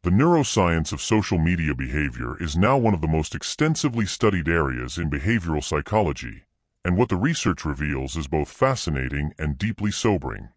S1: The neuroscience of social media behavior is now one of the most extensively studied areas in behavioral psychology, and what the research reveals is both fascinating and deeply sobering.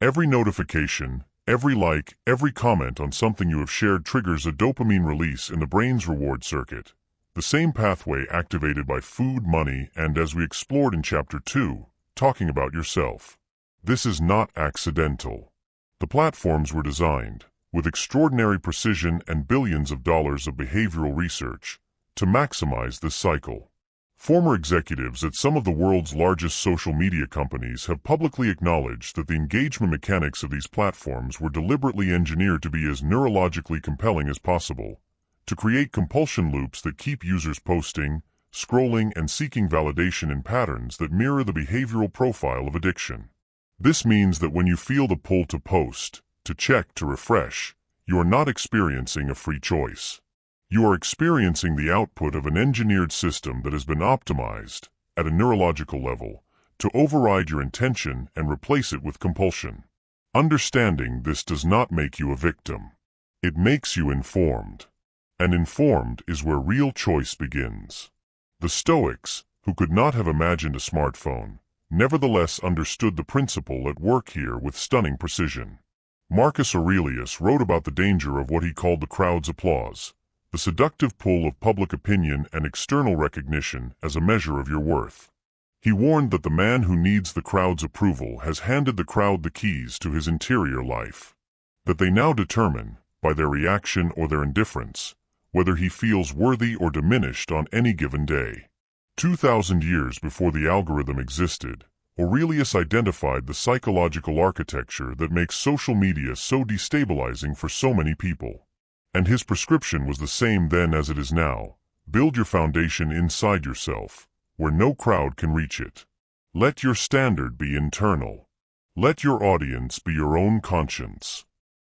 S1: Every notification, every like, every comment on something you have shared triggers a dopamine release in the brain's reward circuit, the same pathway activated by food, money, and, as we explored in Chapter 2, talking about yourself. This is not accidental. The platforms were designed, with extraordinary precision and billions of dollars of behavioral research, to maximize this cycle. Former executives at some of the world's largest social media companies have publicly acknowledged that the engagement mechanics of these platforms were deliberately engineered to be as neurologically compelling as possible, to create compulsion loops that keep users posting, scrolling, and seeking validation in patterns that mirror the behavioral profile of addiction. This means that when you feel the pull to post, to check, to refresh, you are not experiencing a free choice. You are experiencing the output of an engineered system that has been optimized, at a neurological level, to override your intention and replace it with compulsion. Understanding this does not make you a victim. It makes you informed. And informed is where real choice begins. The Stoics, who could not have imagined a smartphone, nevertheless understood the principle at work here with stunning precision. Marcus Aurelius wrote about the danger of what he called the crowd's applause, the seductive pull of public opinion and external recognition as a measure of your worth. He warned that the man who needs the crowd's approval has handed the crowd the keys to his interior life, that they now determine, by their reaction or their indifference, whether he feels worthy or diminished on any given day. 2,000 years before the algorithm existed, Aurelius identified the psychological architecture that makes social media so destabilizing for so many people. And his prescription was the same then as it is now: build your foundation inside yourself, where no crowd can reach it. Let your standard be internal. Let your audience be your own conscience.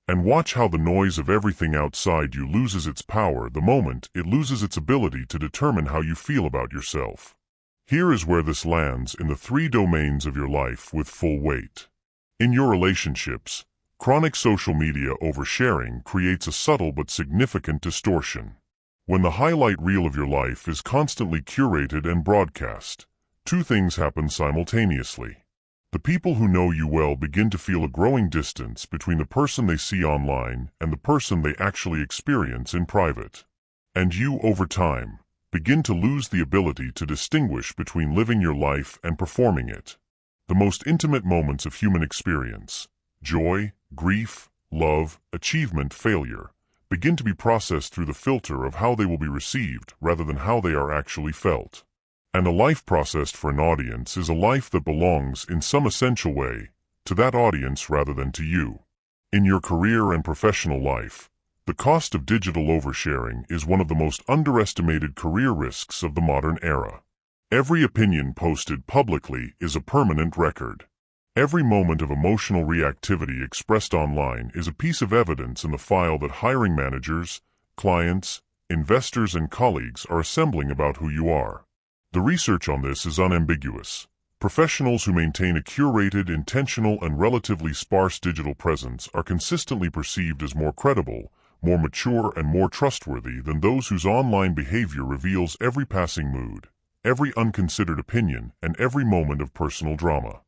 S1: And watch how the noise of everything outside you loses its power the moment it loses its ability to determine how you feel about yourself. Here is where this lands in the 3 domains of your life with full weight. In your relationships, chronic social media oversharing creates a subtle but significant distortion. When the highlight reel of your life is constantly curated and broadcast, 2 things happen simultaneously. The people who know you well begin to feel a growing distance between the person they see online and the person they actually experience in private. And you, over time, begin to lose the ability to distinguish between living your life and performing it. The most intimate moments of human experience, joy, grief, love, achievement, failure, begin to be processed through the filter of how they will be received rather than how they are actually felt. And a life processed for an audience is a life that belongs, in some essential way, to that audience rather than to you. In your career and professional life, the cost of digital oversharing is one of the most underestimated career risks of the modern era. Every opinion posted publicly is a permanent record. Every moment of emotional reactivity expressed online is a piece of evidence in the file that hiring managers, clients, investors, and colleagues are assembling about who you are. The research on this is unambiguous. Professionals who maintain a curated, intentional, and relatively sparse digital presence are consistently perceived as more credible, more mature, and more trustworthy than those whose online behavior reveals every passing mood, every unconsidered opinion, and every moment of personal drama.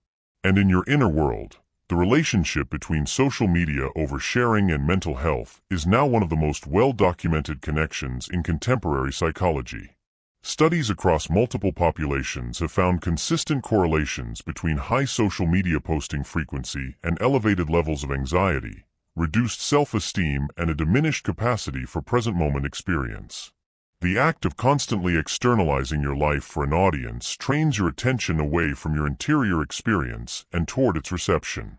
S1: And in your inner world, the relationship between social media oversharing and mental health is now one of the most well-documented connections in contemporary psychology. Studies across multiple populations have found consistent correlations between high social media posting frequency and elevated levels of anxiety, reduced self-esteem, and a diminished capacity for present-moment experience. The act of constantly externalizing your life for an audience trains your attention away from your interior experience and toward its reception.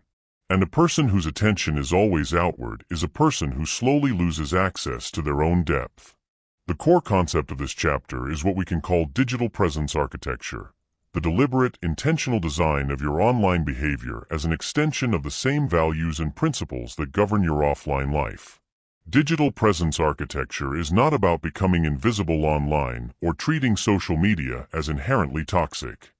S1: And a person whose attention is always outward is a person who slowly loses access to their own depth. The core concept of this chapter is what we can call digital presence architecture, the deliberate, intentional design of your online behavior as an extension of the same values and principles that govern your offline life. Digital presence architecture is not about becoming invisible online or treating social media as inherently toxic.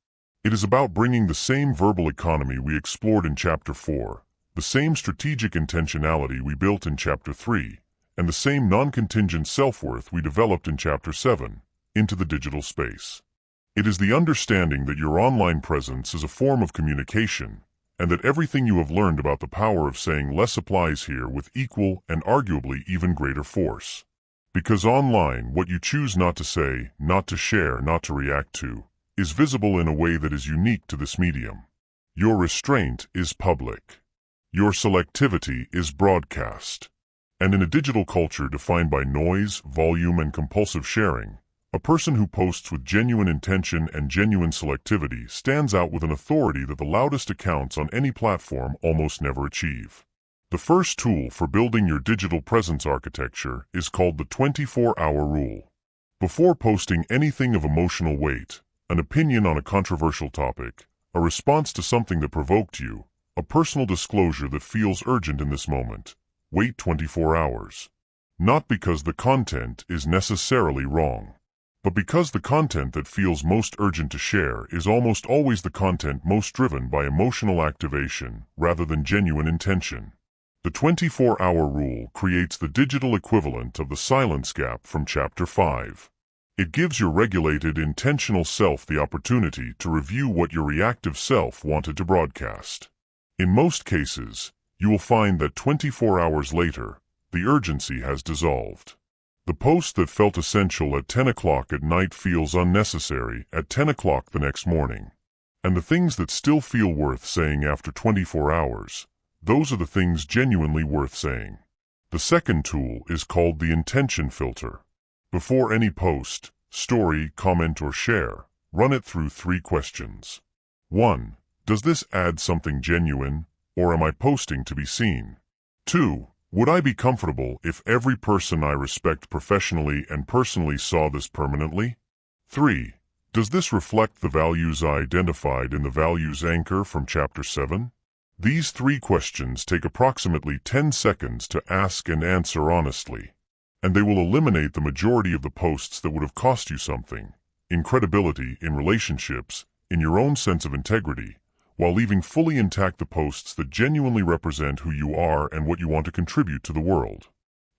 S1: It is about bringing the same verbal economy we explored in Chapter 4, the same strategic intentionality we built in Chapter 3, and the same non-contingent self-worth we developed in Chapter 7, into the digital space. It is the understanding that your online presence is a form of communication, and that everything you have learned about the power of saying less applies here with equal and arguably even greater force. Because online, what you choose not to say, not to share, not to react to, is visible in a way that is unique to this medium. Your restraint is public. Your selectivity is broadcast. And in a digital culture defined by noise, volume, and compulsive sharing, a person who posts with genuine intention and genuine selectivity stands out with an authority that the loudest accounts on any platform almost never achieve. The first tool for building your digital presence architecture is called the 24-hour rule. Before posting anything of emotional weight, an opinion on a controversial topic, a response to something that provoked you, a personal disclosure that feels urgent in this moment, wait 24 hours. Not because the content is necessarily wrong, but because the content that feels most urgent to share is almost always the content most driven by emotional activation rather than genuine intention. The 24-hour rule creates the digital equivalent of the silence gap from Chapter 5. It gives your regulated, intentional self the opportunity to review what your reactive self wanted to broadcast. In most cases, you will find that 24 hours later, the urgency has dissolved. The post that felt essential at 10 o'clock at night feels unnecessary at 10 o'clock the next morning. And the things that still feel worth saying after 24 hours, those are the things genuinely worth saying. The second tool is called the intention filter. Before any post, story, comment, or share, run it through 3 questions. 1. Does this add something genuine, or am I posting to be seen? 2. Would I be comfortable if every person I respect professionally and personally saw this permanently? 3. Does this reflect the values I identified in the values anchor from Chapter 7? These 3 questions take approximately 10 seconds to ask and answer honestly, and they will eliminate the majority of the posts that would have cost you something, in credibility, in relationships, in your own sense of integrity, while leaving fully intact the posts that genuinely represent who you are and what you want to contribute to the world.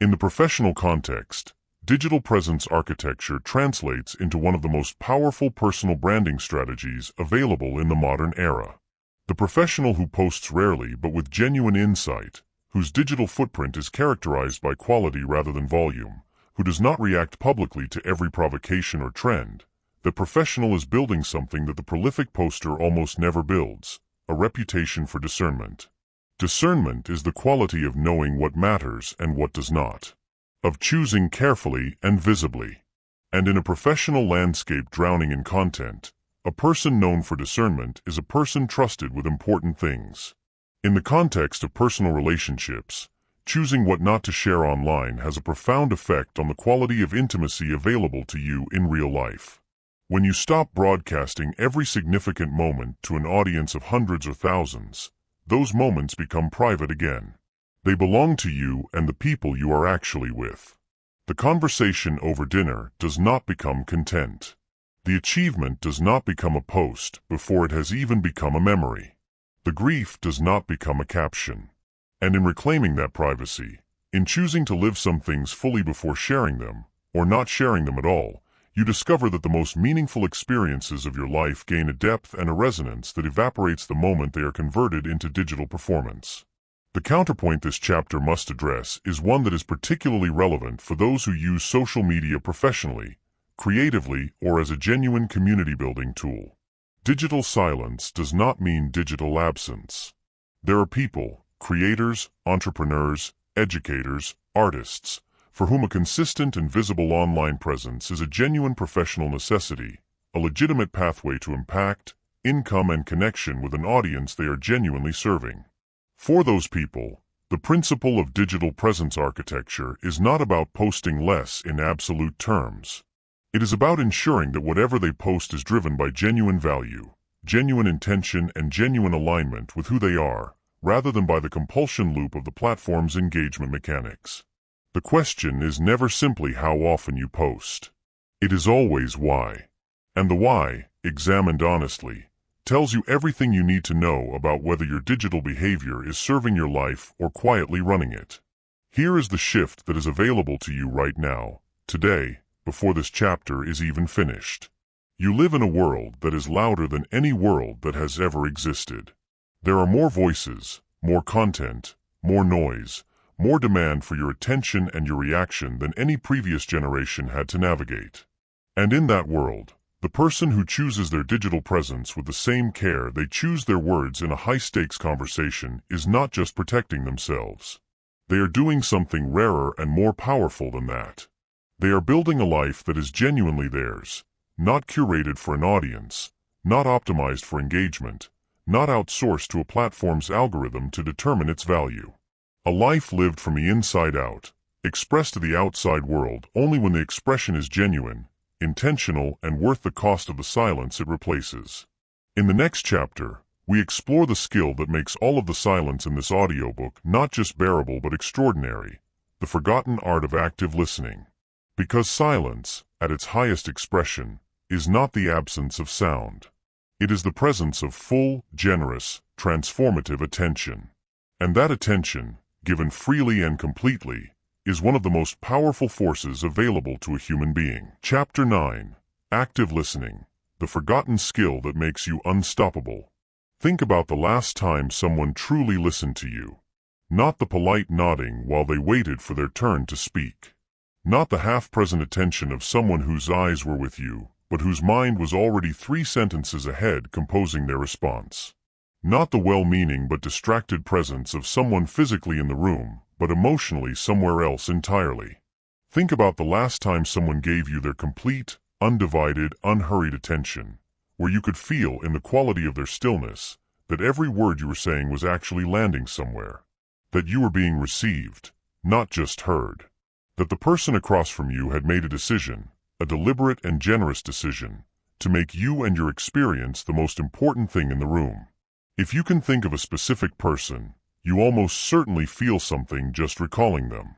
S1: In the professional context, digital presence architecture translates into one of the most powerful personal branding strategies available in the modern era. The professional who posts rarely but with genuine insight, whose digital footprint is characterized by quality rather than volume, who does not react publicly to every provocation or trend, the professional is building something that the prolific poster almost never builds, a reputation for discernment. Discernment is the quality of knowing what matters and what does not, of choosing carefully and visibly. And in a professional landscape drowning in content, a person known for discernment is a person trusted with important things. In the context of personal relationships, choosing what not to share online has a profound effect on the quality of intimacy available to you in real life. When you stop broadcasting every significant moment to an audience of hundreds or thousands, those moments become private again. They belong to you and the people you are actually with. The conversation over dinner does not become content. The achievement does not become a post before it has even become a memory. The grief does not become a caption. And in reclaiming that privacy, in choosing to live some things fully before sharing them, or not sharing them at all, you discover that the most meaningful experiences of your life gain a depth and a resonance that evaporates the moment they are converted into digital performance. The counterpoint this chapter must address is one that is particularly relevant for those who use social media professionally, creatively, or as a genuine community-building tool. Digital silence does not mean digital absence. There are people, creators, entrepreneurs, educators, artists, for whom a consistent and visible online presence is a genuine professional necessity, a legitimate pathway to impact, income, and connection with an audience they are genuinely serving. For those people, the principle of digital presence architecture is not about posting less in absolute terms. It is about ensuring that whatever they post is driven by genuine value, genuine intention, and genuine alignment with who they are, rather than by the compulsion loop of the platform's engagement mechanics. The question is never simply how often you post. It is always why. And the why, examined honestly, tells you everything you need to know about whether your digital behavior is serving your life or quietly running it. Here is the shift that is available to you right now, today, before this chapter is even finished. You live in a world that is louder than any world that has ever existed. There are more voices, more content, more noise, more demand for your attention and your reaction than any previous generation had to navigate. And in that world, the person who chooses their digital presence with the same care they choose their words in a high-stakes conversation is not just protecting themselves. They are doing something rarer and more powerful than that. They are building a life that is genuinely theirs, not curated for an audience, not optimized for engagement, not outsourced to a platform's algorithm to determine its value. A life lived from the inside out, expressed to the outside world only when the expression is genuine, intentional, and worth the cost of the silence it replaces. In the next chapter, we explore the skill that makes all of the silence in this audiobook not just bearable but extraordinary, the forgotten art of active listening. Because silence, at its highest expression, is not the absence of sound. It is the presence of full, generous, transformative attention. And that attention, given freely and completely, is one of the most powerful forces available to a human being. Chapter 9. Active Listening, the forgotten skill that makes you unstoppable. Think about the last time someone truly listened to you. Not the polite nodding while they waited for their turn to speak. Not the half-present attention of someone whose eyes were with you, but whose mind was already 3 sentences ahead composing their response. Not the well-meaning but distracted presence of someone physically in the room, but emotionally somewhere else entirely. Think about the last time someone gave you their complete, undivided, unhurried attention, where you could feel in the quality of their stillness that every word you were saying was actually landing somewhere, that you were being received, not just heard, that the person across from you had made a decision, a deliberate and generous decision, to make you and your experience the most important thing in the room. If you can think of a specific person, you almost certainly feel something just recalling them.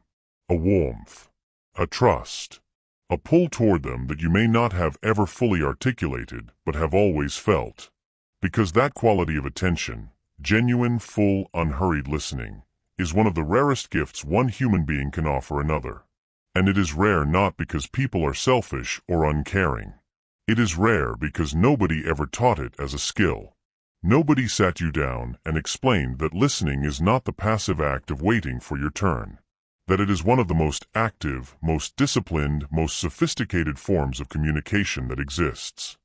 S1: A warmth, a trust, a pull toward them that you may not have ever fully articulated but have always felt. Because that quality of attention, genuine, full, unhurried listening, is one of the rarest gifts one human being can offer another. And it is rare not because people are selfish or uncaring. It is rare because nobody ever taught it as a skill. Nobody sat you down and explained that listening is not the passive act of waiting for your turn. That it is one of the most active, most disciplined, most sophisticated forms of communication that exists.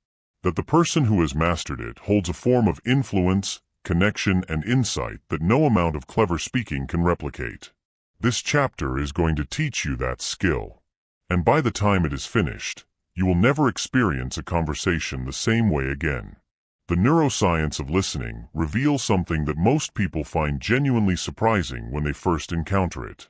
S1: That the person who has mastered it holds a form of influence, connection, and insight that no amount of clever speaking can replicate. This chapter is going to teach you that skill. And by the time it is finished, you will never experience a conversation the same way again. The neuroscience of listening reveals something that most people find genuinely surprising when they first encounter it.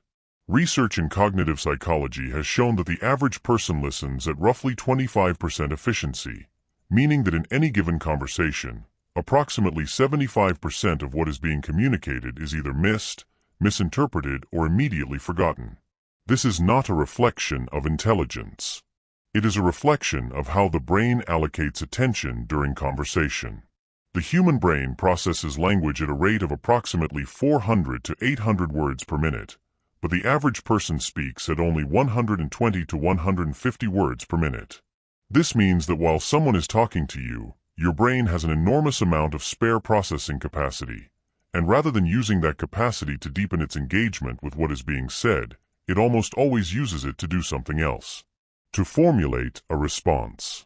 S1: Research in cognitive psychology has shown that the average person listens at roughly 25% efficiency, meaning that in any given conversation, approximately 75% of what is being communicated is either missed, misinterpreted, or immediately forgotten. This is not a reflection of intelligence. It is a reflection of how the brain allocates attention during conversation. The human brain processes language at a rate of approximately 400 to 800 words per minute, but the average person speaks at only 120 to 150 words per minute. This means that while someone is talking to you, your brain has an enormous amount of spare processing capacity, and rather than using that capacity to deepen its engagement with what is being said, it almost always uses it to do something else. To formulate a response.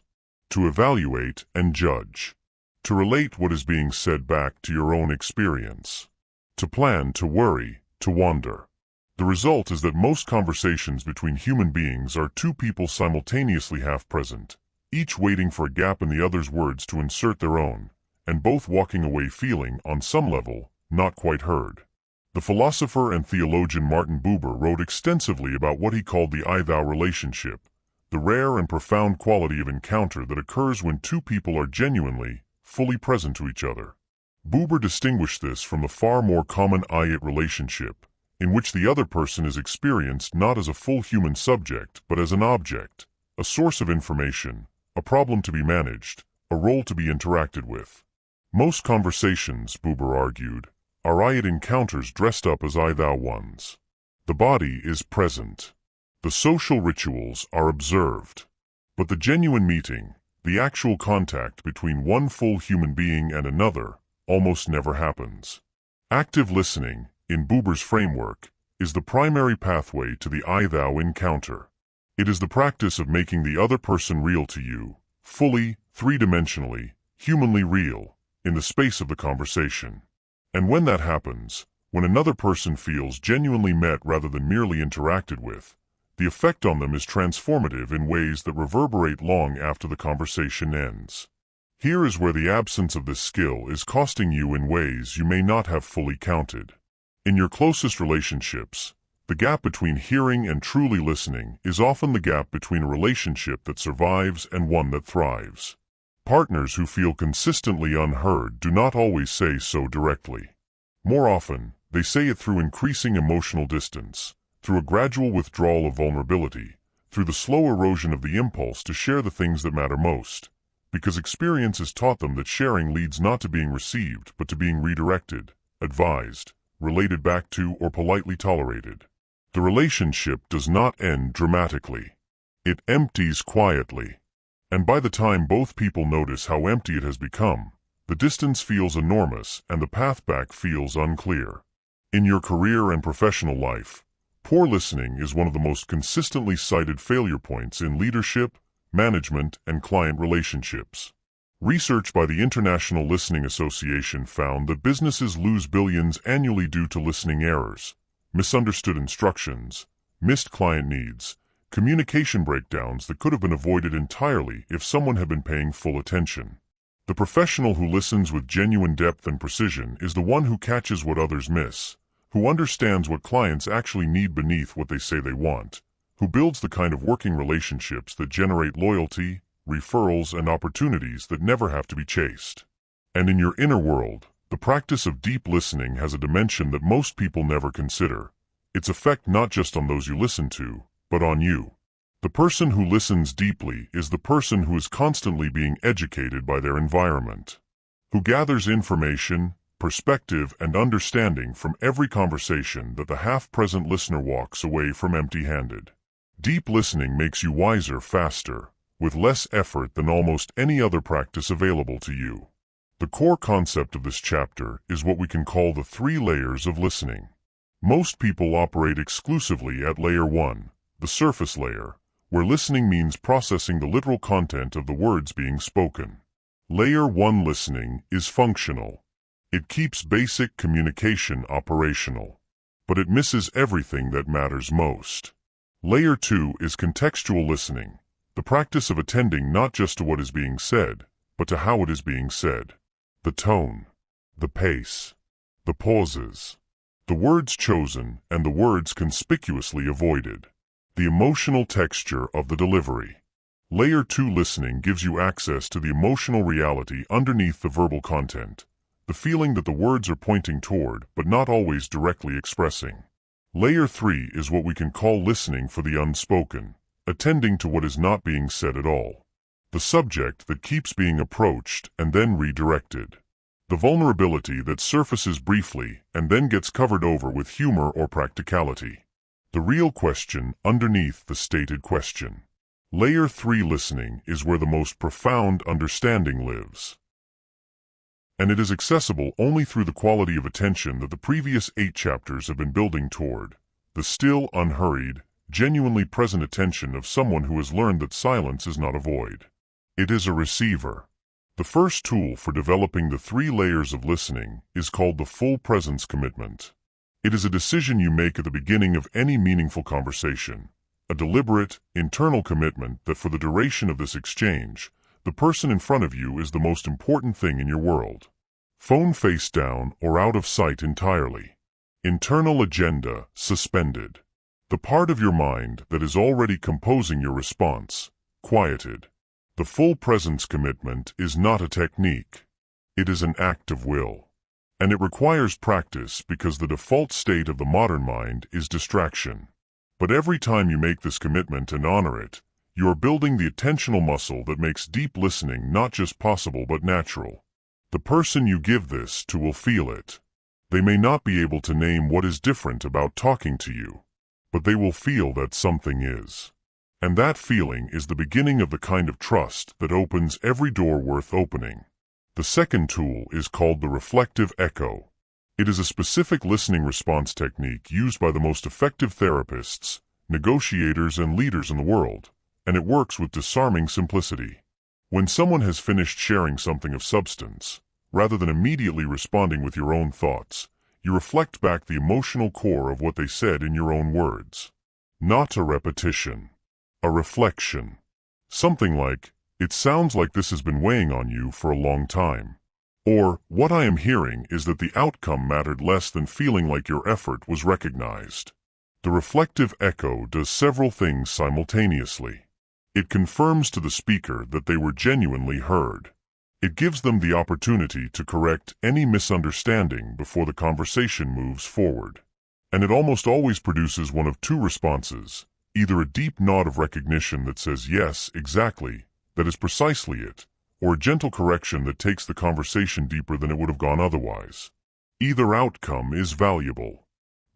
S1: To evaluate and judge. To relate what is being said back to your own experience. To plan, to worry, to wander. The result is that most conversations between human beings are two people simultaneously half present, each waiting for a gap in the other's words to insert their own, and both walking away feeling, on some level, not quite heard. The philosopher and theologian Martin Buber wrote extensively about what he called the I-thou relationship, the rare and profound quality of encounter that occurs when two people are genuinely, fully present to each other. Buber distinguished this from the far more common I-it relationship, in which the other person is experienced not as a full human subject but as an object, a source of information, a problem to be managed, a role to be interacted with. Most conversations, Buber argued, are I-it encounters dressed up as I-thou ones. The body is present. The social rituals are observed. But the genuine meeting, the actual contact between one full human being and another, almost never happens. Active listening, in Buber's framework, is the primary pathway to the I-thou encounter. It is the practice of making the other person real to you, fully, three-dimensionally, humanly real, in the space of the conversation. And when that happens, when another person feels genuinely met rather than merely interacted with, the effect on them is transformative in ways that reverberate long after the conversation ends. Here is where the absence of this skill is costing you in ways you may not have fully counted. In your closest relationships, the gap between hearing and truly listening is often the gap between a relationship that survives and one that thrives. Partners who feel consistently unheard do not always say so directly. More often, they say it through increasing emotional distance, through a gradual withdrawal of vulnerability, through the slow erosion of the impulse to share the things that matter most, because experience has taught them that sharing leads not to being received but to being redirected, advised, related back to, or politely tolerated. The relationship does not end dramatically. It empties quietly. And by the time both people notice how empty it has become, the distance feels enormous and the path back feels unclear. In your career and professional life, poor listening is one of the most consistently cited failure points in leadership, management, and client relationships. Research by the International Listening Association found that businesses lose billions annually due to listening errors, misunderstood instructions, missed client needs, communication breakdowns that could have been avoided entirely if someone had been paying full attention. The professional who listens with genuine depth and precision is the one who catches what others miss, who understands what clients actually need beneath what they say they want, who builds the kind of working relationships that generate loyalty, referrals, and opportunities that never have to be chased. And in your inner world, the practice of deep listening has a dimension that most people never consider, its effect not just on those you listen to, but on you. The person who listens deeply is the person who is constantly being educated by their environment, who gathers information, perspective, and understanding from every conversation that the half-present listener walks away from empty-handed. Deep listening makes you wiser faster, with less effort than almost any other practice available to you. The core concept of this chapter is what we can call the 3 layers of listening. Most people operate exclusively at layer 1, the surface layer, where listening means processing the literal content of the words being spoken. Layer 1 listening is functional. It keeps basic communication operational, but it misses everything that matters most. Layer 2 is contextual listening, the practice of attending not just to what is being said, but to how it is being said. The tone, the pace, the pauses, the words chosen and the words conspicuously avoided, the emotional texture of the delivery. Layer 2 listening gives you access to the emotional reality underneath the verbal content, the feeling that the words are pointing toward but not always directly expressing. Layer 3 is what we can call listening for the unspoken, attending to what is not being said at all. The subject that keeps being approached and then redirected. The vulnerability that surfaces briefly and then gets covered over with humor or practicality. The real question underneath the stated question. Layer 3 listening is where the most profound understanding lives. And it is accessible only through the quality of attention that the previous 8 chapters have been building toward. The still, unhurried, genuinely present attention of someone who has learned that silence is not a void. It is a receiver. The first tool for developing the 3 layers of listening is called the full presence commitment. It is a decision you make at the beginning of any meaningful conversation, a deliberate, internal commitment that for the duration of this exchange, the person in front of you is the most important thing in your world. Phone face down or out of sight entirely. Internal agenda suspended. The part of your mind that is already composing your response, quieted. The full presence commitment is not a technique. It is an act of will. And it requires practice because the default state of the modern mind is distraction. But every time you make this commitment and honor it, you are building the attentional muscle that makes deep listening not just possible but natural. The person you give this to will feel it. They may not be able to name what is different about talking to you, but they will feel that something is. And that feeling is the beginning of the kind of trust that opens every door worth opening. The second tool is called the reflective echo. It is a specific listening response technique used by the most effective therapists, negotiators, and leaders in the world, and it works with disarming simplicity. When someone has finished sharing something of substance, rather than immediately responding with your own thoughts, you reflect back the emotional core of what they said in your own words. Not a repetition. A reflection. Something like, "It sounds like this has been weighing on you for a long time." Or, "What I am hearing is that the outcome mattered less than feeling like your effort was recognized." The reflective echo does several things simultaneously. It confirms to the speaker that they were genuinely heard. It gives them the opportunity to correct any misunderstanding before the conversation moves forward. And it almost always produces one of 2 responses, either a deep nod of recognition that says, "Yes, exactly, that is precisely it," or a gentle correction that takes the conversation deeper than it would have gone otherwise. Either outcome is valuable.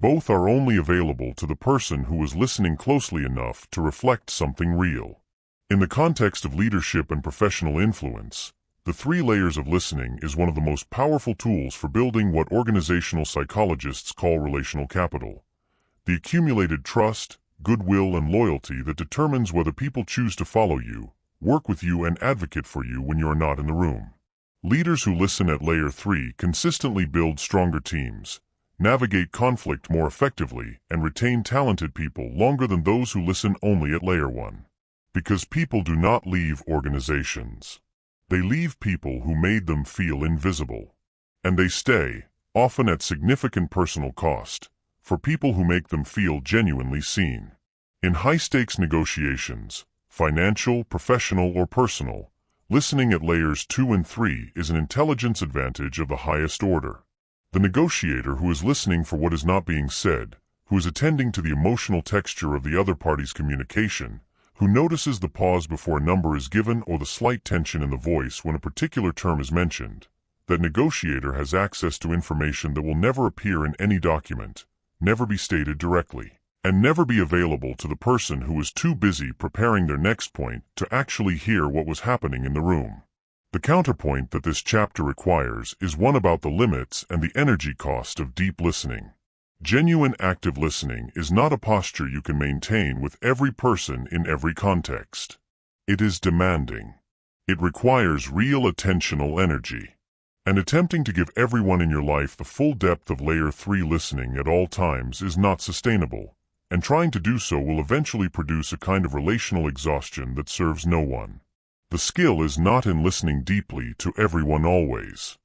S1: Both are only available to the person who is listening closely enough to reflect something real. In the context of leadership and professional influence, the 3 layers of listening is one of the most powerful tools for building what organizational psychologists call relational capital. The accumulated trust, goodwill, and loyalty that determines whether people choose to follow you, work with you, and advocate for you when you are not in the room. Leaders who listen at Layer 3 consistently build stronger teams, navigate conflict more effectively, and retain talented people longer than those who listen only at Layer 1. Because people do not leave organizations. They leave people who made them feel invisible. And they stay, often at significant personal cost, for people who make them feel genuinely seen. In high-stakes negotiations, financial, professional, or personal, listening at layers 2 and 3 is an intelligence advantage of the highest order. The negotiator who is listening for what is not being said, who is attending to the emotional texture of the other party's communication, who notices the pause before a number is given or the slight tension in the voice when a particular term is mentioned, that negotiator has access to information that will never appear in any document, never be stated directly, and never be available to the person who is too busy preparing their next point to actually hear what was happening in the room. The counterpoint that this chapter requires is one about the limits and the energy cost of deep listening. Genuine active listening is not a posture you can maintain with every person in every context. It is demanding. It requires real attentional energy. And attempting to give everyone in your life the full depth of Layer 3 listening at all times is not sustainable, and trying to do so will eventually produce a kind of relational exhaustion that serves no one. The skill is not in listening deeply to everyone always.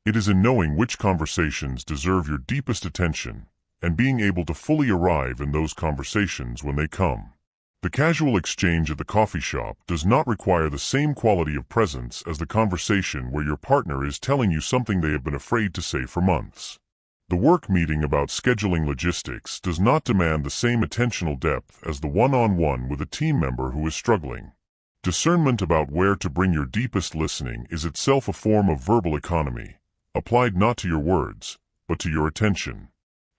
S1: It is in knowing which conversations deserve your deepest attention, and being able to fully arrive in those conversations when they come. The casual exchange at the coffee shop does not require the same quality of presence as the conversation where your partner is telling you something they have been afraid to say for months. The work meeting about scheduling logistics does not demand the same attentional depth as the one-on-one with a team member who is struggling. Discernment about where to bring your deepest listening is itself a form of verbal economy, applied not to your words, but to your attention.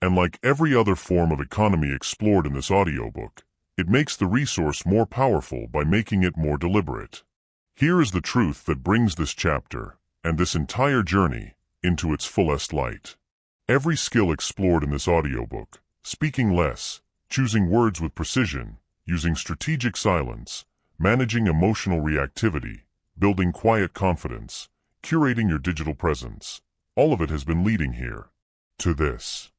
S1: And like every other form of economy explored in this audiobook, it makes the resource more powerful by making it more deliberate. Here is the truth that brings this chapter, and this entire journey, into its fullest light. Every skill explored in this audiobook, speaking less, choosing words with precision, using strategic silence, managing emotional reactivity, building quiet confidence, curating your digital presence, all of it has been leading here. To this.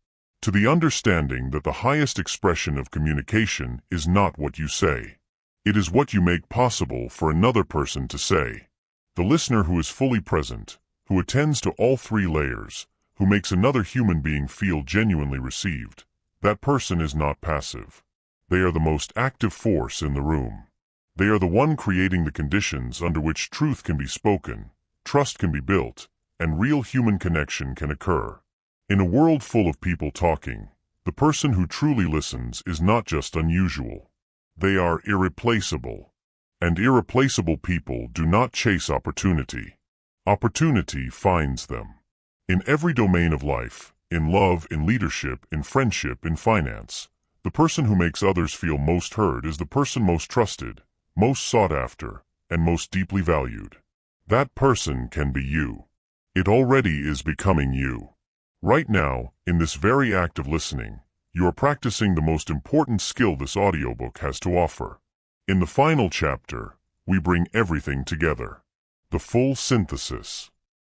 S1: To the understanding that the highest expression of communication is not what you say. It is what you make possible for another person to say. The listener who is fully present, who attends to all three layers, who makes another human being feel genuinely received, that person is not passive. They are the most active force in the room. They are the one creating the conditions under which truth can be spoken, trust can be built, and real human connection can occur. In a world full of people talking, the person who truly listens is not just unusual. They are irreplaceable. And irreplaceable people do not chase opportunity. Opportunity finds them. In every domain of life, in love, in leadership, in friendship, in finance, the person who makes others feel most heard is the person most trusted, most sought after, and most deeply valued. That person can be you. It already is becoming you. Right now, in this very act of listening, you are practicing the most important skill this audiobook has to offer. In the final chapter, we bring everything together. The full synthesis.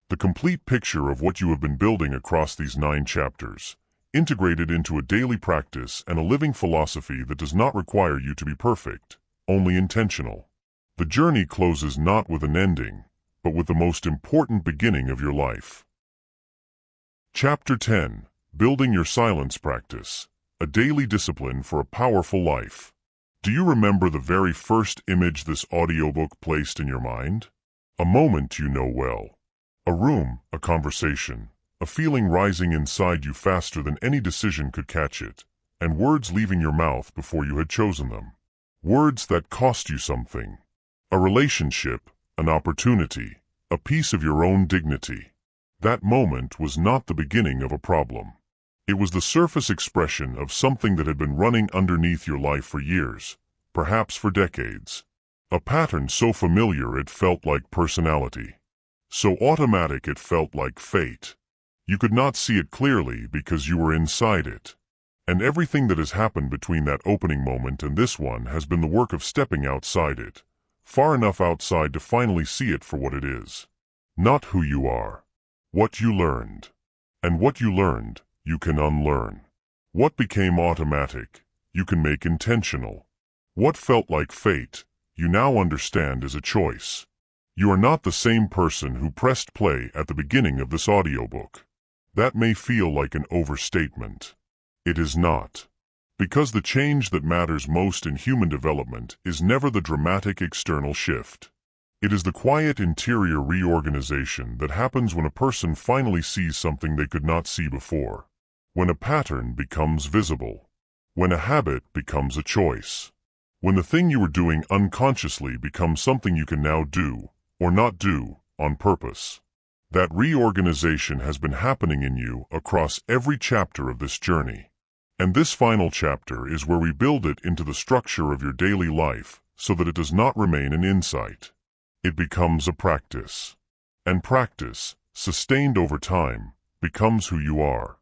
S1: The complete picture of what you have been building across these 9 chapters, integrated into a daily practice and a living philosophy that does not require you to be perfect, only intentional. The journey closes not with an ending, but with the most important beginning of your life. Chapter 10. Building Your Silence Practice, a Daily Discipline for a Powerful Life. Do you remember the very first image this audiobook placed in your mind? A moment you know well. A room, a conversation, a feeling rising inside you faster than any decision could catch it, and words leaving your mouth before you had chosen them. Words that cost you something. A relationship, an opportunity, a piece of your own dignity. That moment was not the beginning of a problem. It was the surface expression of something that had been running underneath your life for years, perhaps for decades. A pattern so familiar it felt like personality. So automatic it felt like fate. You could not see it clearly because you were inside it. And everything that has happened between that opening moment and this one has been the work of stepping outside it, far enough outside to finally see it for what it is. Not who you are. What you learned. And what you learned, you can unlearn. What became automatic, you can make intentional. What felt like fate, you now understand is a choice. You are not the same person who pressed play at the beginning of this audiobook. That may feel like an overstatement. It is not. Because the change that matters most in human development is never the dramatic external shift. It is the quiet interior reorganization that happens when a person finally sees something they could not see before. When a pattern becomes visible. When a habit becomes a choice. When the thing you were doing unconsciously becomes something you can now do, or not do, on purpose. That reorganization has been happening in you across every chapter of this journey. And this final chapter is where we build it into the structure of your daily life so that it does not remain an insight. It becomes a practice. And practice, sustained over time, becomes who you are.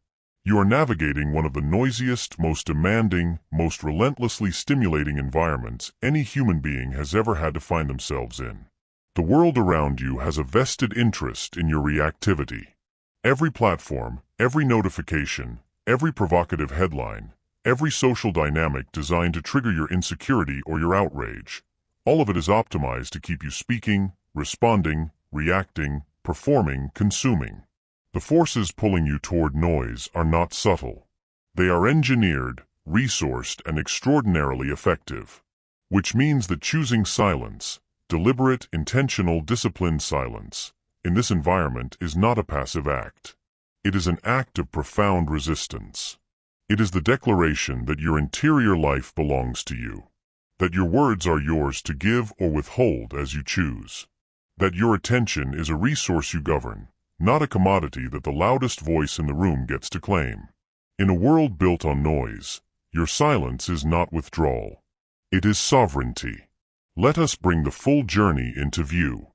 S1: You are navigating one of the noisiest, most demanding, most relentlessly stimulating environments any human being has ever had to find themselves in. The world around you has a vested interest in your reactivity. Every platform, every notification, every provocative headline, every social dynamic designed to trigger your insecurity or your outrage, all of it is optimized to keep you speaking, responding, reacting, performing, consuming. The forces pulling you toward noise are not subtle. They are engineered, resourced, and extraordinarily effective. Which means that choosing silence, deliberate, intentional, disciplined silence, in this environment is not a passive act. It is an act of profound resistance. It is the declaration that your interior life belongs to you, that your words are yours to give or withhold as you choose, that your attention is a resource you govern, not a commodity that the loudest voice in the room gets to claim. In a world built on noise, your silence is not withdrawal. It is sovereignty. Let us bring the full journey into view.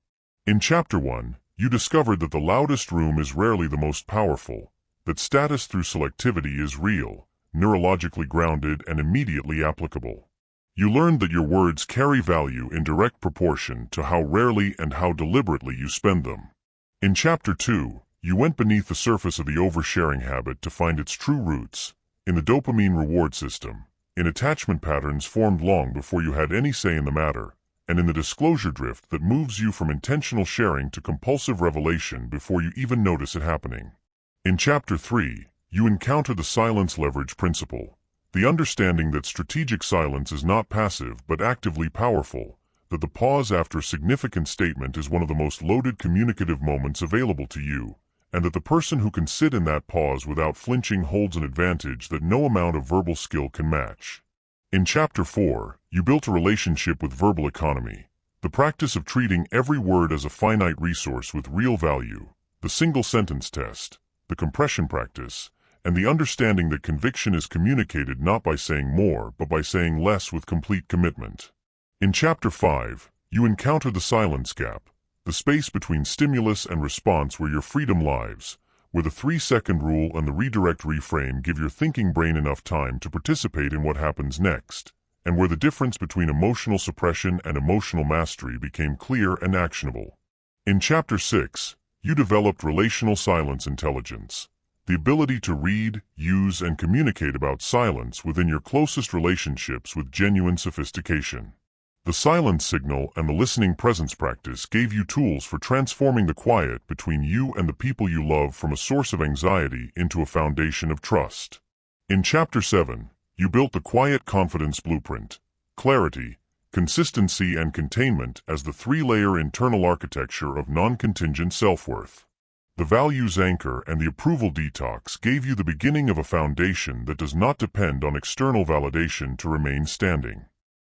S1: In Chapter 1, you discovered that the loudest room is rarely the most powerful, that status through selectivity is real, neurologically grounded, and immediately applicable. You learned that your words carry value in direct proportion to how rarely and how deliberately you spend them. In Chapter 2, you went beneath the surface of the oversharing habit to find its true roots, in the dopamine reward system, in attachment patterns formed long before you had any say in the matter, and in the disclosure drift that moves you from intentional sharing to compulsive revelation before you even notice it happening. In Chapter 3, you encounter the silence leverage principle, the understanding that strategic silence is not passive but actively powerful, that the pause after a significant statement is one of the most loaded communicative moments available to you, and that the person who can sit in that pause without flinching holds an advantage that no amount of verbal skill can match. In Chapter 4, you built a relationship with verbal economy, the practice of treating every word as a finite resource with real value, the single-sentence test, the compression practice, and the understanding that conviction is communicated not by saying more but by saying less with complete commitment. In Chapter 5, you encounter the silence gap, the space between stimulus and response where your freedom lies, where the 3-second rule and the redirect reframe give your thinking brain enough time to participate in what happens next, and where the difference between emotional suppression and emotional mastery became clear and actionable. In Chapter 6, you developed relational silence intelligence, the ability to read, use, and communicate about silence within your closest relationships with genuine sophistication. The silence signal and the listening presence practice gave you tools for transforming the quiet between you and the people you love from a source of anxiety into a foundation of trust. In Chapter 7, you built the quiet confidence blueprint, clarity, consistency, and containment as the 3-layer internal architecture of non-contingent self-worth. The values anchor and the approval detox gave you the beginning of a foundation that does not depend on external validation to remain standing.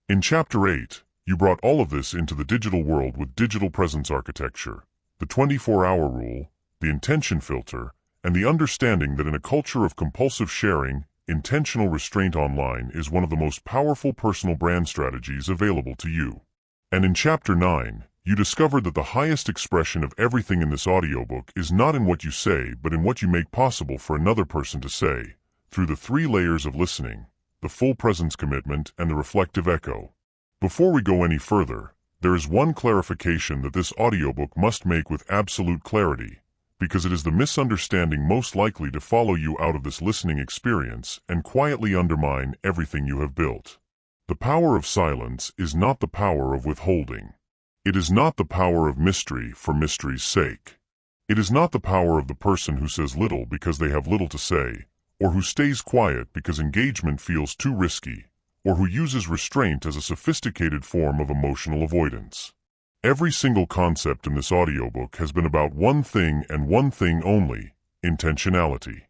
S1: In Chapter 8, you brought all of this into the digital world with digital presence architecture, the 24-hour rule, the intention filter, and the understanding that in a culture of compulsive sharing, intentional restraint online is one of the most powerful personal brand strategies available to you. And in Chapter 9, you discovered that the highest expression of everything in this audiobook is not in what you say but in what you make possible for another person to say, through the 3 layers of listening, the full presence commitment, and the reflective echo. Before we go any further, there is one clarification that this audiobook must make with absolute clarity, because it is the misunderstanding most likely to follow you out of this listening experience and quietly undermine everything you have built. The power of silence is not the power of withholding. It is not the power of mystery for mystery's sake. It is not the power of the person who says little because they have little to say, or who stays quiet because engagement feels too risky, or who uses restraint as a sophisticated form of emotional avoidance. Every single concept in this audiobook has been about one thing and one thing only: intentionality.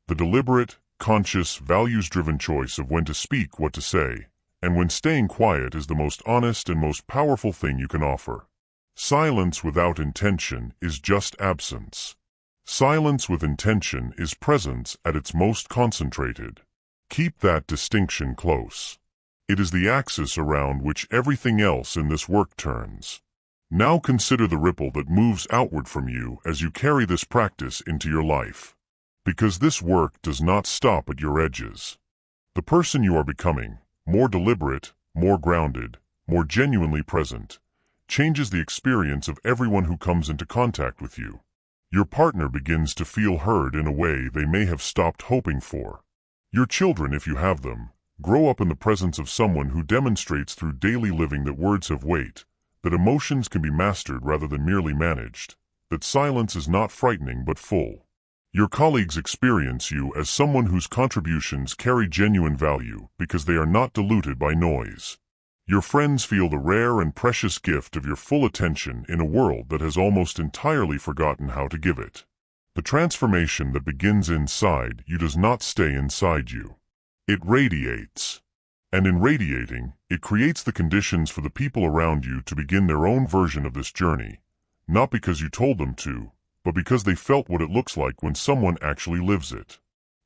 S1: The deliberate, conscious, values-driven choice of when to speak, what to say, and when staying quiet is the most honest and most powerful thing you can offer. Silence without intention is just absence. Silence with intention is presence at its most concentrated. Keep that distinction close. It is the axis around which everything else in this work turns. Now consider the ripple that moves outward from you as you carry this practice into your life. Because this work does not stop at your edges. The person you are becoming, more deliberate, more grounded, more genuinely present, changes the experience of everyone who comes into contact with you. Your partner begins to feel heard in a way they may have stopped hoping for. Your children, if you have them, grow up in the presence of someone who demonstrates through daily living that words have weight, that emotions can be mastered rather than merely managed, that silence is not frightening but full. Your colleagues experience you as someone whose contributions carry genuine value because they are not diluted by noise. Your friends feel the rare and precious gift of your full attention in a world that has almost entirely forgotten how to give it. The transformation that begins inside you does not stay inside you. It radiates. And in radiating, it creates the conditions for the people around you to begin their own version of this journey, not because you told them to, but because they felt what it looks like when someone actually lives it.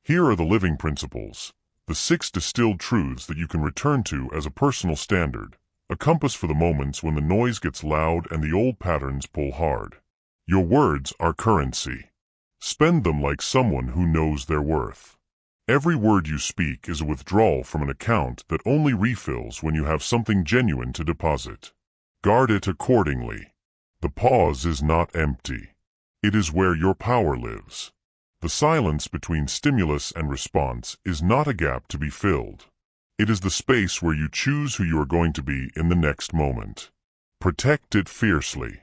S1: Here are the living principles, the 6 distilled truths that you can return to as a personal standard, a compass for the moments when the noise gets loud and the old patterns pull hard. Your words are currency. Spend them like someone who knows their worth. Every word you speak is a withdrawal from an account that only refills when you have something genuine to deposit. Guard it accordingly. The pause is not empty. It is where your power lives. The silence between stimulus and response is not a gap to be filled. It is the space where you choose who you are going to be in the next moment. Protect it fiercely.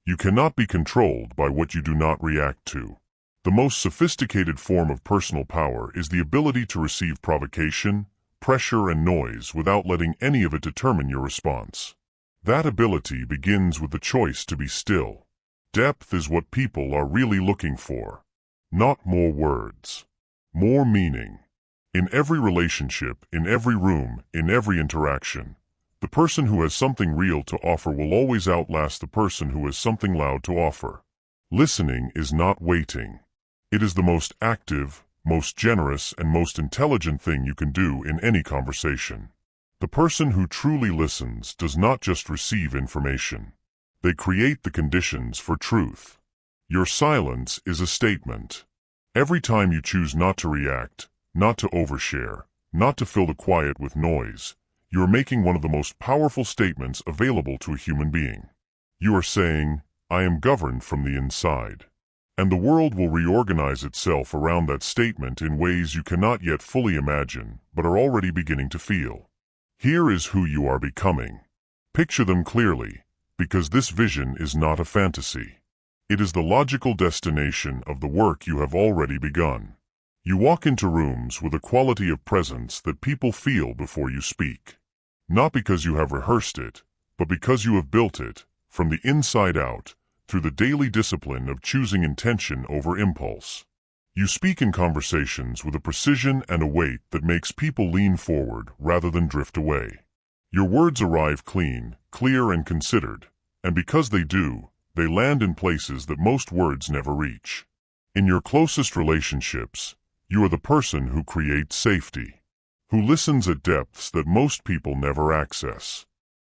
S1: You cannot be controlled by what you do not react to. The most sophisticated form of personal power is the ability to receive provocation, pressure, and noise without letting any of it determine your response. That ability begins with the choice to be still. Depth is what people are really looking for. Not more words. More meaning. In every relationship, in every room, in every interaction, the person who has something real to offer will always outlast the person who has something loud to offer. Listening is not waiting. It is the most active, most generous, and most intelligent thing you can do in any conversation. The person who truly listens does not just receive information. They create the conditions for truth. Your silence is a statement. Every time you choose not to react, not to overshare, not to fill the quiet with noise, you are making one of the most powerful statements available to a human being. You are saying, I am governed from the inside. And the world will reorganize itself around that statement in ways you cannot yet fully imagine, but are already beginning to feel. Here is who you are becoming. Picture them clearly, because this vision is not a fantasy. It is the logical destination of the work you have already begun. You walk into rooms with a quality of presence that people feel before you speak. Not because you have rehearsed it, but because you have built it, from the inside out, through the daily discipline of choosing intention over impulse. You speak in conversations with a precision and a weight that makes people lean forward rather than drift away. Your words arrive clean, clear, and considered, and because they do, they land in places that most words never reach. In your closest relationships, you are the person who creates safety, who listens at depths that most people never access,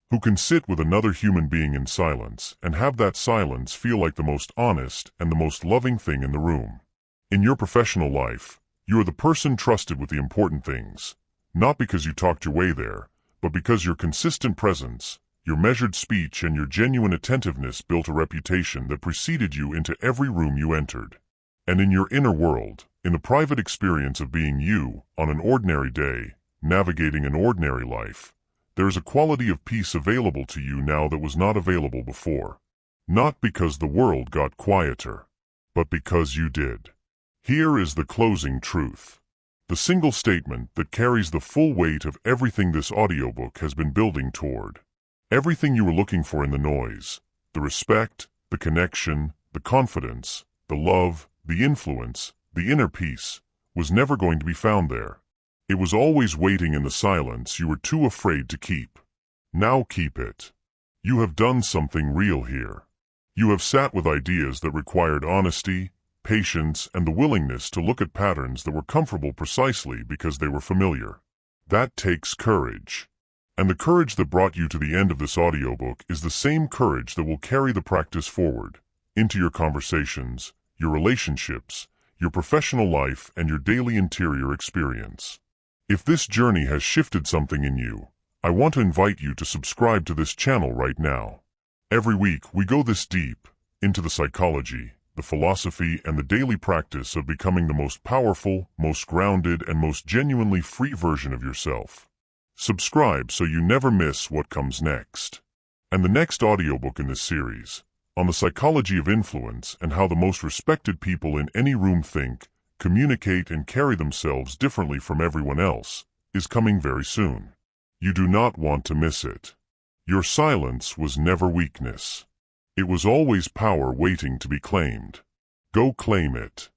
S1: who can sit with another human being in silence and have that silence feel like the most honest and the most loving thing in the room. In your professional life, you are the person trusted with the important things, not because you talked your way there, but because your consistent presence, your measured speech, and your genuine attentiveness built a reputation that preceded you into every room you entered. And in your inner world, in the private experience of being you, on an ordinary day, navigating an ordinary life, there is a quality of peace available to you now that was not available before. Not because the world got quieter, but because you did. Here is the closing truth. The single statement that carries the full weight of everything this audiobook has been building toward. Everything you were looking for in the noise, the respect, the connection, the confidence, the love, the influence, the inner peace, was never going to be found there. It was always waiting in the silence you were too afraid to keep. Now keep it. You have done something real here. You have sat with ideas that required honesty, patience, and the willingness to look at patterns that were comfortable precisely because they were familiar. That takes courage. And the courage that brought you to the end of this audiobook is the same courage that will carry the practice forward, into your conversations, your relationships, your professional life, and your daily interior experience. If this journey has shifted something in you, I want to invite you to subscribe to this channel right now. Every week, we go this deep into the psychology, the philosophy, and the daily practice of becoming the most powerful, most grounded, and most genuinely free version of yourself. Subscribe so you never miss what comes next. And the next audiobook in this series, on the psychology of influence and how the most respected people in any room think, communicate, and carry themselves differently from everyone else, is coming very soon. You do not want to miss it. Your silence was never weakness. It was always power waiting to be claimed. Go claim it.